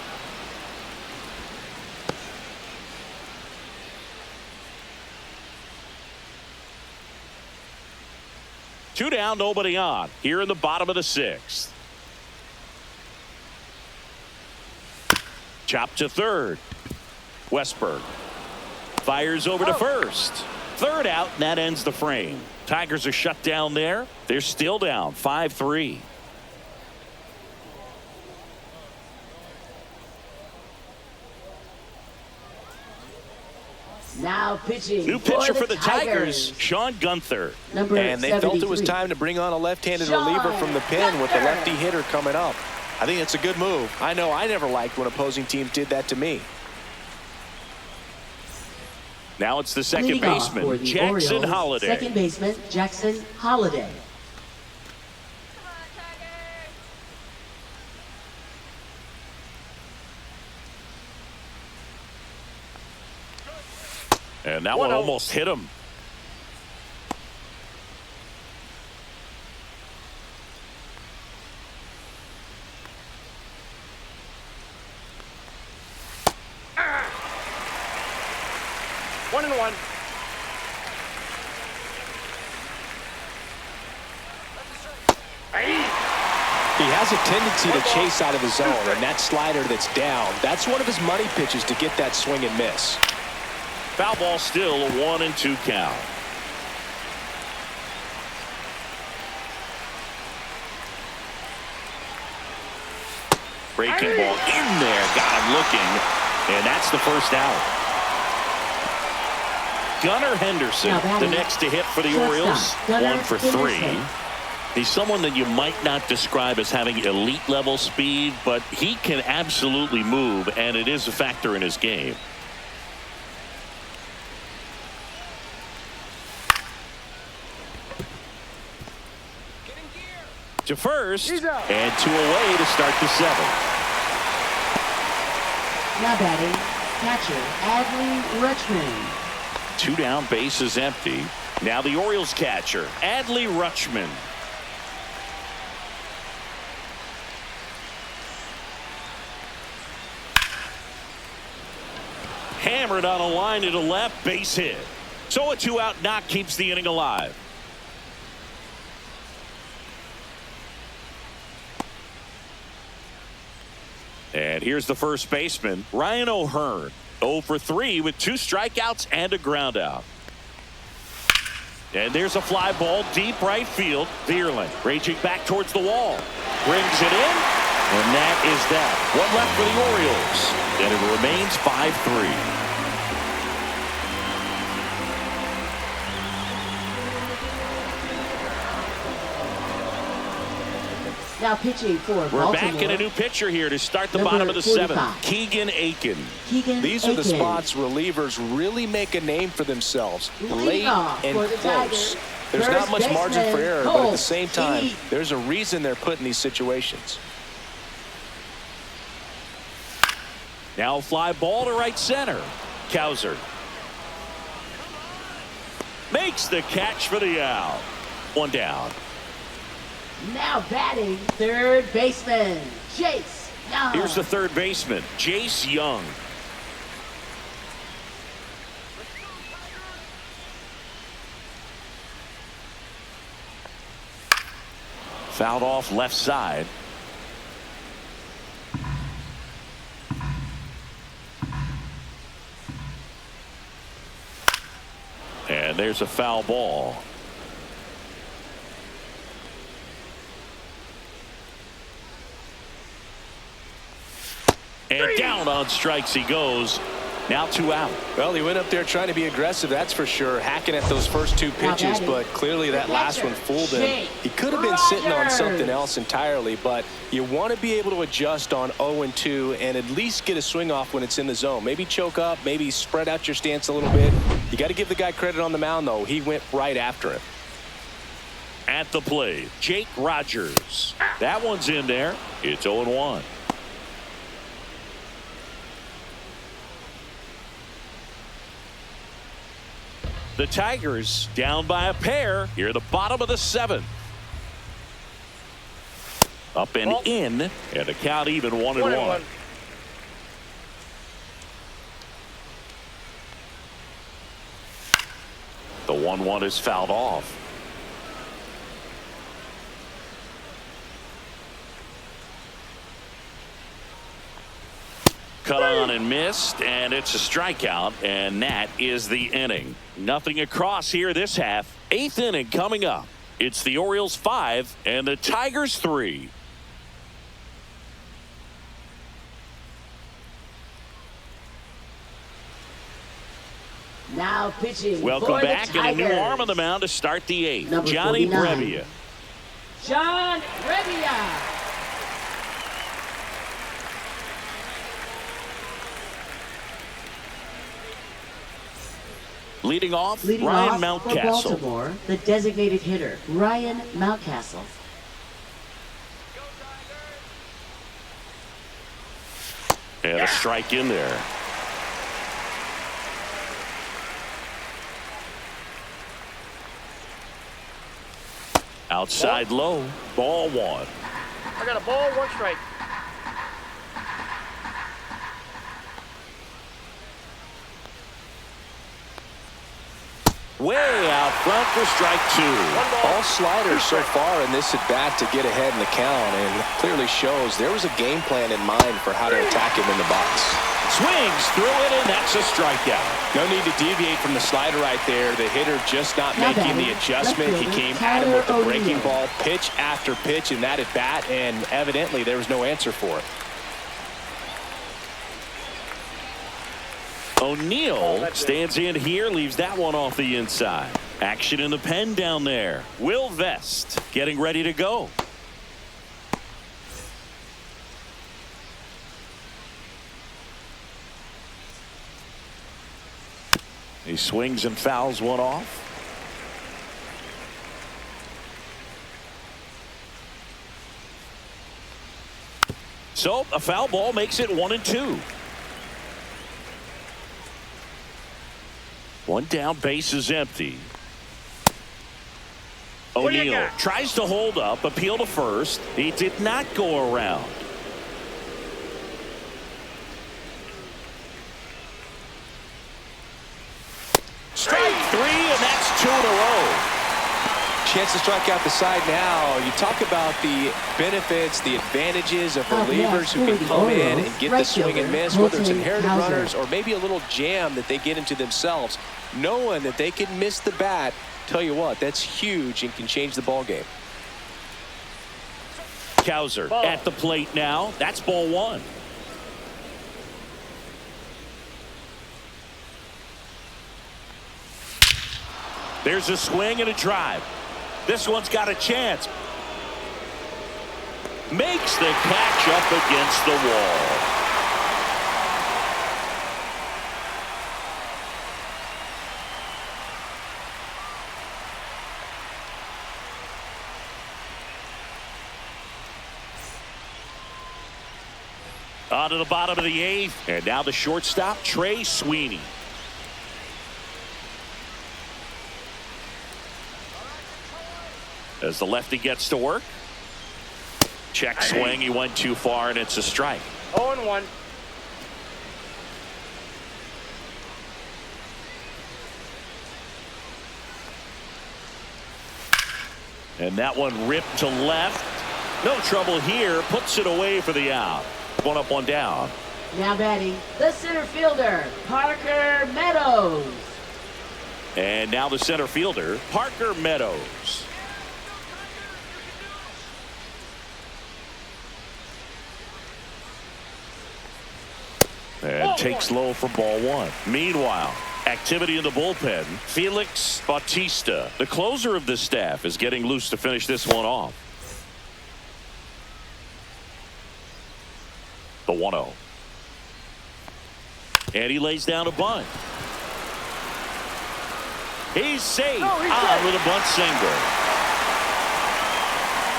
Two down, nobody on. Here in the bottom of the sixth. Chop to third. Westberg fires over to first. Third out, and that ends the frame. Tigers are shut down there. They're still down 5-3. Now pitching. New pitcher for the Tigers, Sean Gunther. And they felt it was time to bring on a left-handed reliever from the pen with a lefty hitter coming up. I think it's a good move. I know I never liked when opposing teams did that to me. Now it's the second baseman, Jackson Orioles, Holliday. Second baseman, Jackson Holliday. And that one almost hit him. One and one. He has a tendency to chase out of the zone, and that slider that's down, that's one of his money pitches to get that swing and miss. Foul ball still, a 1-2 count. Breaking ball in there, got him looking, and that's the first out. Gunnar Henderson, the next to hit for the Orioles, 1 for 3. He's someone that you might not describe as having elite level speed, but he can absolutely move, and it is a factor in his game. To first, and 2 away to start the 7th. Now batting, catcher Adley Rutschman. 2 down, base is empty. Now the Orioles catcher, Adley Rutschman. Hammered on a line to the left, base hit. So a 2-out knock keeps the inning alive. And here's the first baseman, Ryan O'Hearn. 0 for 3 with 2 strikeouts and a ground out. And there's a fly ball deep right field. Vierling raging back towards the wall. Brings it in. And that is that. One left for the Orioles. And it remains 5-3. Now pitching for Baltimore. We're back in a new pitcher here to start the bottom of the 7th. Keegan Aiken. These are the spots relievers really make a name for themselves. Late and close. There's not much margin for error, but at the same time, there's a reason they're put in these situations. Now a fly ball to right center. Cowser makes the catch for the out. 1 down. Now batting, third baseman, Jace Young. Here's the third baseman, Jace Young. Fouled off left side. And there's a foul ball. And down on strikes he goes. Now 2 out. Well, he went up there trying to be aggressive, that's for sure, hacking at those first 2 pitches, but clearly that last one fooled him. He could have been sitting on something else entirely, but you want to be able to adjust on 0-2 and at least get a swing off when it's in the zone. Maybe choke up, maybe spread out your stance a little bit. You got to give the guy credit on the mound, though. He went right after him. At the plate, Jake Rogers. That one's in there. It's 0-1. The Tigers down by a pair here at the bottom of the 7th. Up and in, and the count even 1-1. The 1-1 is fouled off. Cut on and missed, and it's a strikeout, and that is the inning. Nothing across here this half. 8th inning coming up. It's the Orioles 5 and the Tigers 3. Now pitching. Welcome for back, the and a new Tigers. arm on the mound to start the 8th. Number Johnny 49. Brevia. John Brevia. Leading off, Leading Ryan off for Mountcastle. Baltimore, the designated hitter, Ryan Mountcastle. And a strike in there. Outside low, ball 1. I got a ball, 1 strike. Way out front for strike 2. All sliders so far in this at bat to get ahead in the count, and clearly shows there was a game plan in mind for how to attack him in the box. Swings through it, and that's a strikeout. No need to deviate from the slider right there. The hitter just not making the adjustment. He came at him with the breaking ball pitch after pitch in that at bat, and evidently there was no answer for it. O'Neill stands in here, leaves that one off the inside. Action in the pen down there. Will Vest getting ready to go. He swings and fouls one off. So a foul ball makes it 1-2. One down, base is empty. O'Neill tries to hold up, appeal to first. He did not go around. Strike 3, and that's 2 in a row. Chance to strike out the side now. You talk about the benefits, the advantages of relievers who can come in and get the swing and miss, whether it's inherited runners or maybe a little jam that they get into themselves. Knowing that they can miss the bat, tell you what, that's huge and can change the ball game. Cowser at the plate now. That's ball 1. There's a swing and a drive. This one's got a chance. Makes the catch up against the wall. On to the bottom of the 8th, and now the shortstop, Trey Sweeney. As the lefty gets to work. Check swing. He went too far, and it's a strike. 0-1. And that one ripped to left. No trouble here. Puts it away for the out. 1 up, 1 down. Now batting, the center fielder, Parker Meadows. And now the center fielder, Parker Meadows. And takes low for ball one. Meanwhile, activity in the bullpen. Felix Bautista, the closer of the staff, is getting loose to finish this one off. The 1-0. And he lays down a bunt. He's safe with a bunt single.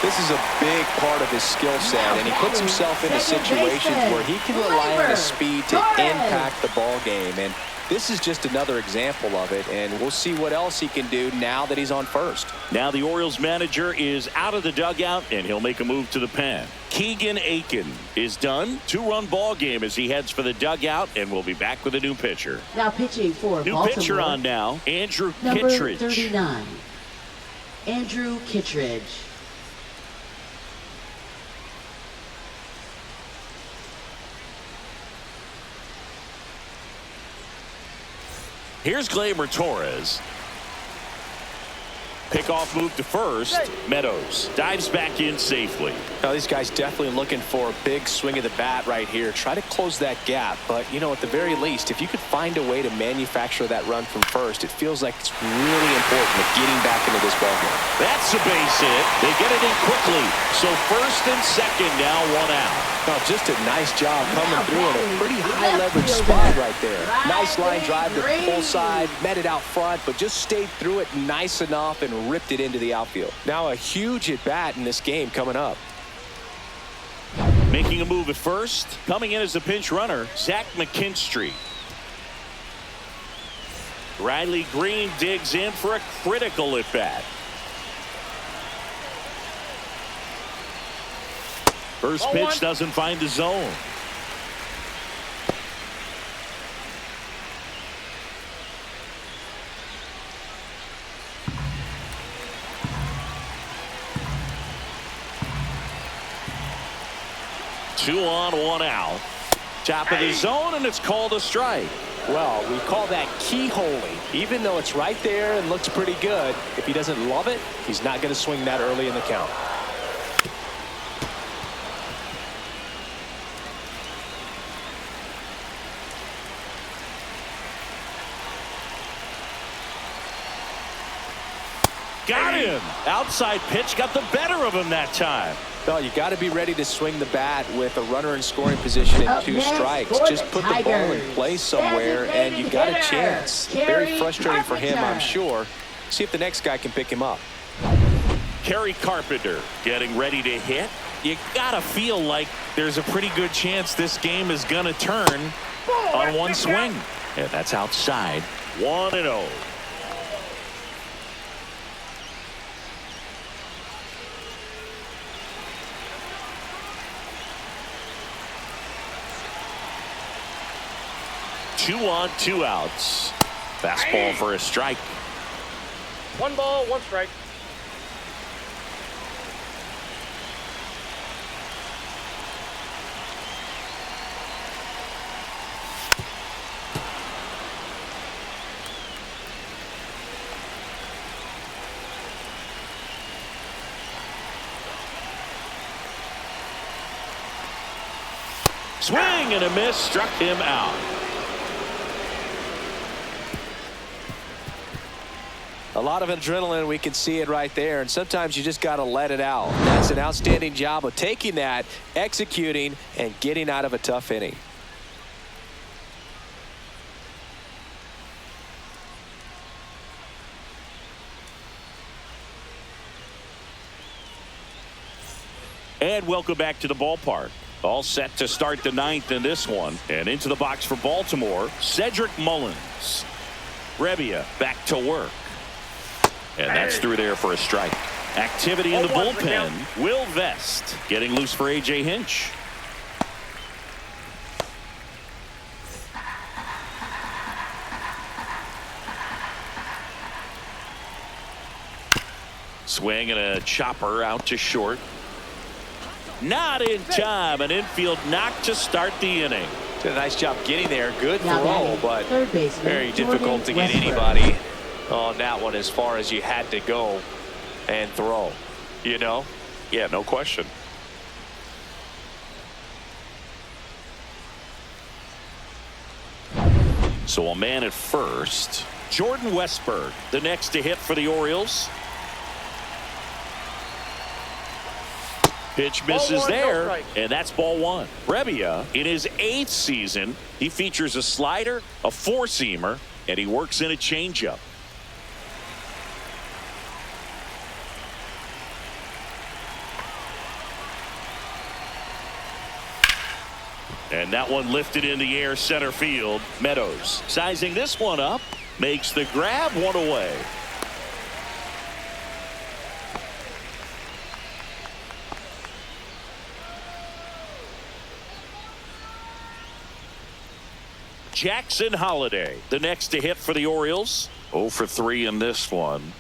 This is a big part of his skill set, and he puts himself into situations where he can rely on his speed to impact the ball game. And this is just another example of it, and we'll see what else he can do now that he's on first. Now the Orioles manager is out of the dugout, and he'll make a move to the pen. Keegan Aiken is done. 2-run ball game as he heads for the dugout, and we'll be back with a new pitcher. Now pitching for New Baltimore. pitcher on now, Andrew Number Kittredge. 39, Andrew Kittredge. Here's Gleyber Torres. Pickoff move to first. Meadows dives back in safely. Now these guys definitely looking for a big swing of the bat right here. Try to close that gap, but you know, at the very least, if you could find a way to manufacture that run from first, it feels like it's really important to getting back into this ballgame. That's a base hit. They get it in quickly. So first and second, now 1 out. Oh, just a nice job coming through in a pretty high leverage spot right there. Nice line drive to pull side, met it out front, but just stayed through it nice enough and ripped it into the outfield. Now a huge at bat in this game coming up. Making a move at first. Coming in as the pinch runner, Zach McKinstry. Riley Green digs in for a critical at bat. First pitch doesn't find the zone. Two on, 1 out. Top of the zone, and it's called a strike. Well, we call that keyholing. Even though it's right there and looks pretty good, if he doesn't love it, he's not going to swing that early in the count. Got him. Outside pitch got the better of him that time. Well, you got to be ready to swing the bat with a runner in scoring position and 2 strikes. Just put the ball in play somewhere, and you got a chance. Very frustrating for him, I'm sure. See if the next guy can pick him up. Kerry Carpenter getting ready to hit. You got to feel like there's a pretty good chance this game is going to turn on one swing. And that's outside. 1-0. Two on, 2 outs. Fastball for a strike. 1 ball, 1 strike. Swing and a miss, struck him out. A lot of adrenaline, we can see it right there, and sometimes you just got to let it out. That's an outstanding job of taking that, executing, and getting out of a tough inning. And welcome back to the ballpark. All set to start the 9th in this one. And into the box for Baltimore, Cedric Mullins. Rebbia back to work. And that's through there for a strike. Activity in the bullpen. Will Vest getting loose for A.J. Hinch. Swing and a chopper out to short. Not in time. An infield knock to start the inning. Did a nice job getting there. Good Now throw, but third baseman, very difficult to get Jordan anybody on that one as far as you had to go and throw, you know? Yeah, no question. So a man at first. Jordan Westberg, the next to hit for the Orioles. Pitch misses there, and that's ball one. Rebbia, in his 8th season, he features a slider, a four-seamer, and he works in a changeup. And that one lifted in the air center field. Meadows sizing this one up, makes the grab, one away. Jackson Holiday, the next to hit for the Orioles. 0 for 3 in this one.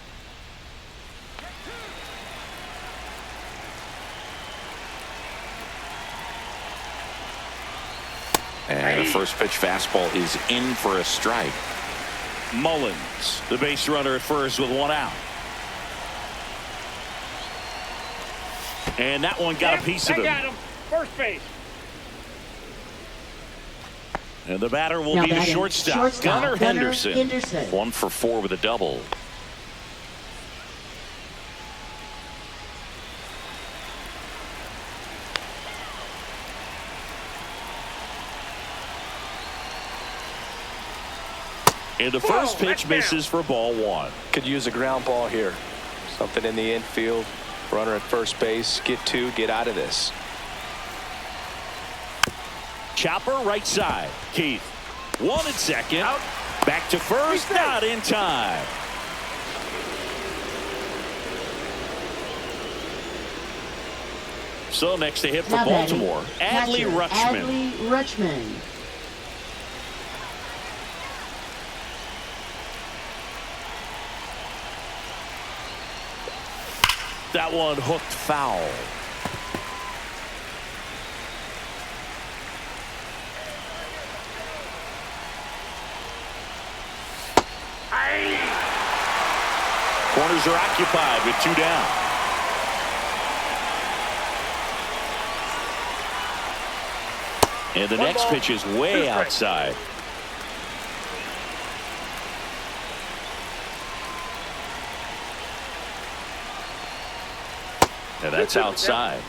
And the first pitch fastball is in for a strike. Mullins, the base runner at first with one out. And that one got a piece of him. Got him. First base. And the batter will Now be the batting, shortstop, Gunnar Henderson. 1 for 4 with a double. And the first pitch misses for ball one. Could use a ground ball here. Something in the infield. Runner at first base. Get 2. Get out of this. Chopper right side. Keith. 1 at second. Out. Back to first. Not in time. So next to hit for Now Baltimore, batting, Adley catcher, Rutschman. Adley Rutschman. That one hooked foul. Corners are occupied with 2 down. And the next pitch is way outside. And that's outside.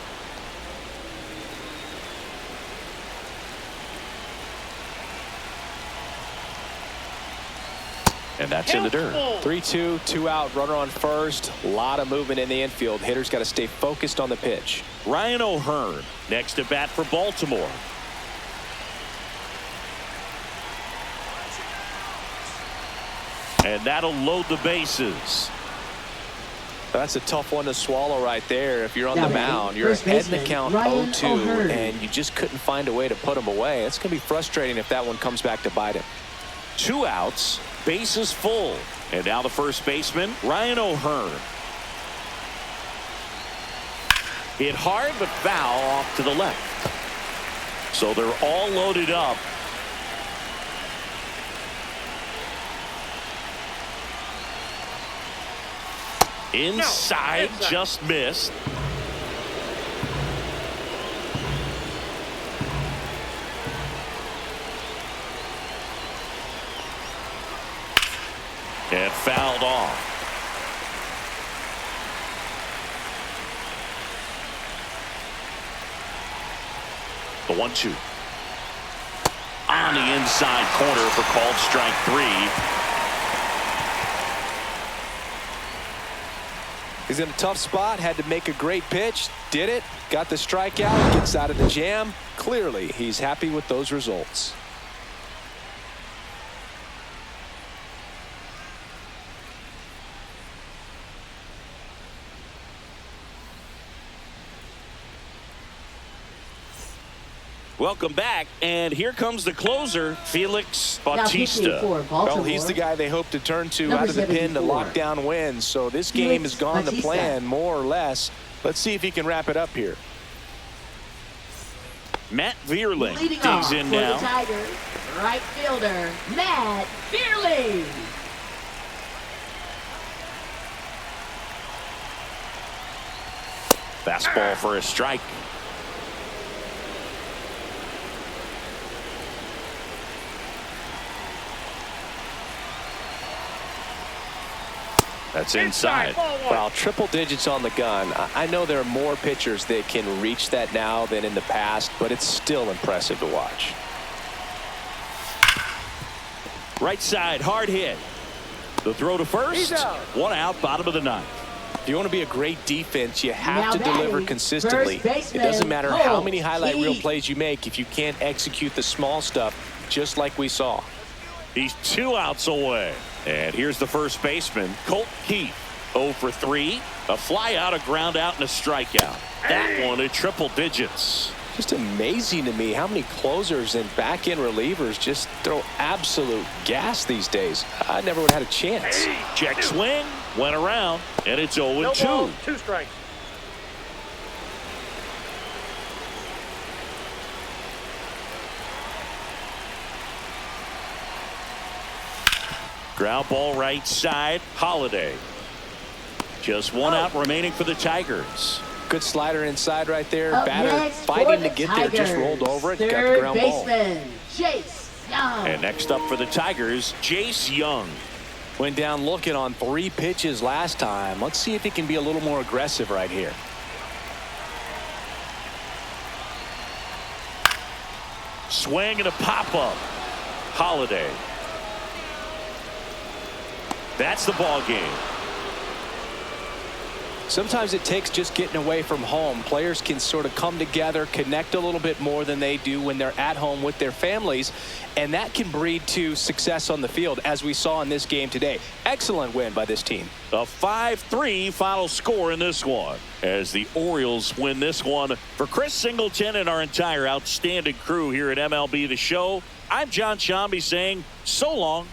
And that's in the dirt. 3-2, 2 out, runner on first. A lot of movement in the infield. Hitters got to stay focused on the pitch. Ryan O'Hearn next to bat for Baltimore. And that'll load the bases. That's a tough one to swallow right there. If you're on Now the batting, mound, you're first ahead in the baseman, count Ryan 0-2, O'Hearn. and you just couldn't find a way to put him away. It's going to be frustrating if that one comes back to bite him. 2 outs, bases full. And now the first baseman, Ryan O'Hearn. Hit hard but foul off to the left. So they're all loaded up. Inside, just missed. And fouled off. The 1-2. On the inside corner for called strike 3. He's in a tough spot, had to make a great pitch, did it, got the strikeout, gets out of the jam. Clearly, he's happy with those results. Welcome back, and here comes the closer, Felix Now pitching Bautista. for Baltimore. Well, he's the guy they hope to turn to Number out of the pen to 74. lock down wins. So this Felix game has gone to Bautista. plan, more or less. Let's see if he can wrap it up here. Matt Vierling Leading digs off in for now. the Tigers, right fielder, Matt Vierling. Fastball for a strike. That's inside. Well, triple digits on the gun. I know there are more pitchers that can reach that now than in the past, but it's still impressive to watch. Right side, hard hit. The throw to first. One out, bottom of the ninth. If you want to be a great defense, you have Now to deliver batting, consistently. first baseman, It doesn't matter how Colt many highlight reel Keith. plays you make if you can't execute the small stuff, just like we saw. He's 2 outs away. And here's the first baseman, Colt Keith. 0 for 3. A fly out, a ground out, and a strikeout. That one at triple digits. Just amazing to me how many closers and back-end relievers just throw absolute gas these days. I never would have had a chance. Check swing, went around, and it's 0 No and 2. balls, 2 strikes. Ground ball right side, Holiday. Just 1 out remaining for the Tigers. Good slider inside right there. Up Batter next for fighting the to get there, just rolled Tigers, over it, got the third ground ball. baseman, Chase Young. And next up for the Tigers, Jace Young. Went down looking on 3 pitches last time. Let's see if he can be a little more aggressive right here. Swing and a pop-up. Holiday. That's the ball game. Sometimes it takes just getting away from home. Players can sort of come together, connect a little bit more than they do when they're at home with their families, and that can breed to success on the field, as we saw in this game today. Excellent win by this team. A 5-3 final score in this one as the Orioles win this one. For Chris Singleton and our entire outstanding crew here at MLB The Show, I'm John Shambi saying so long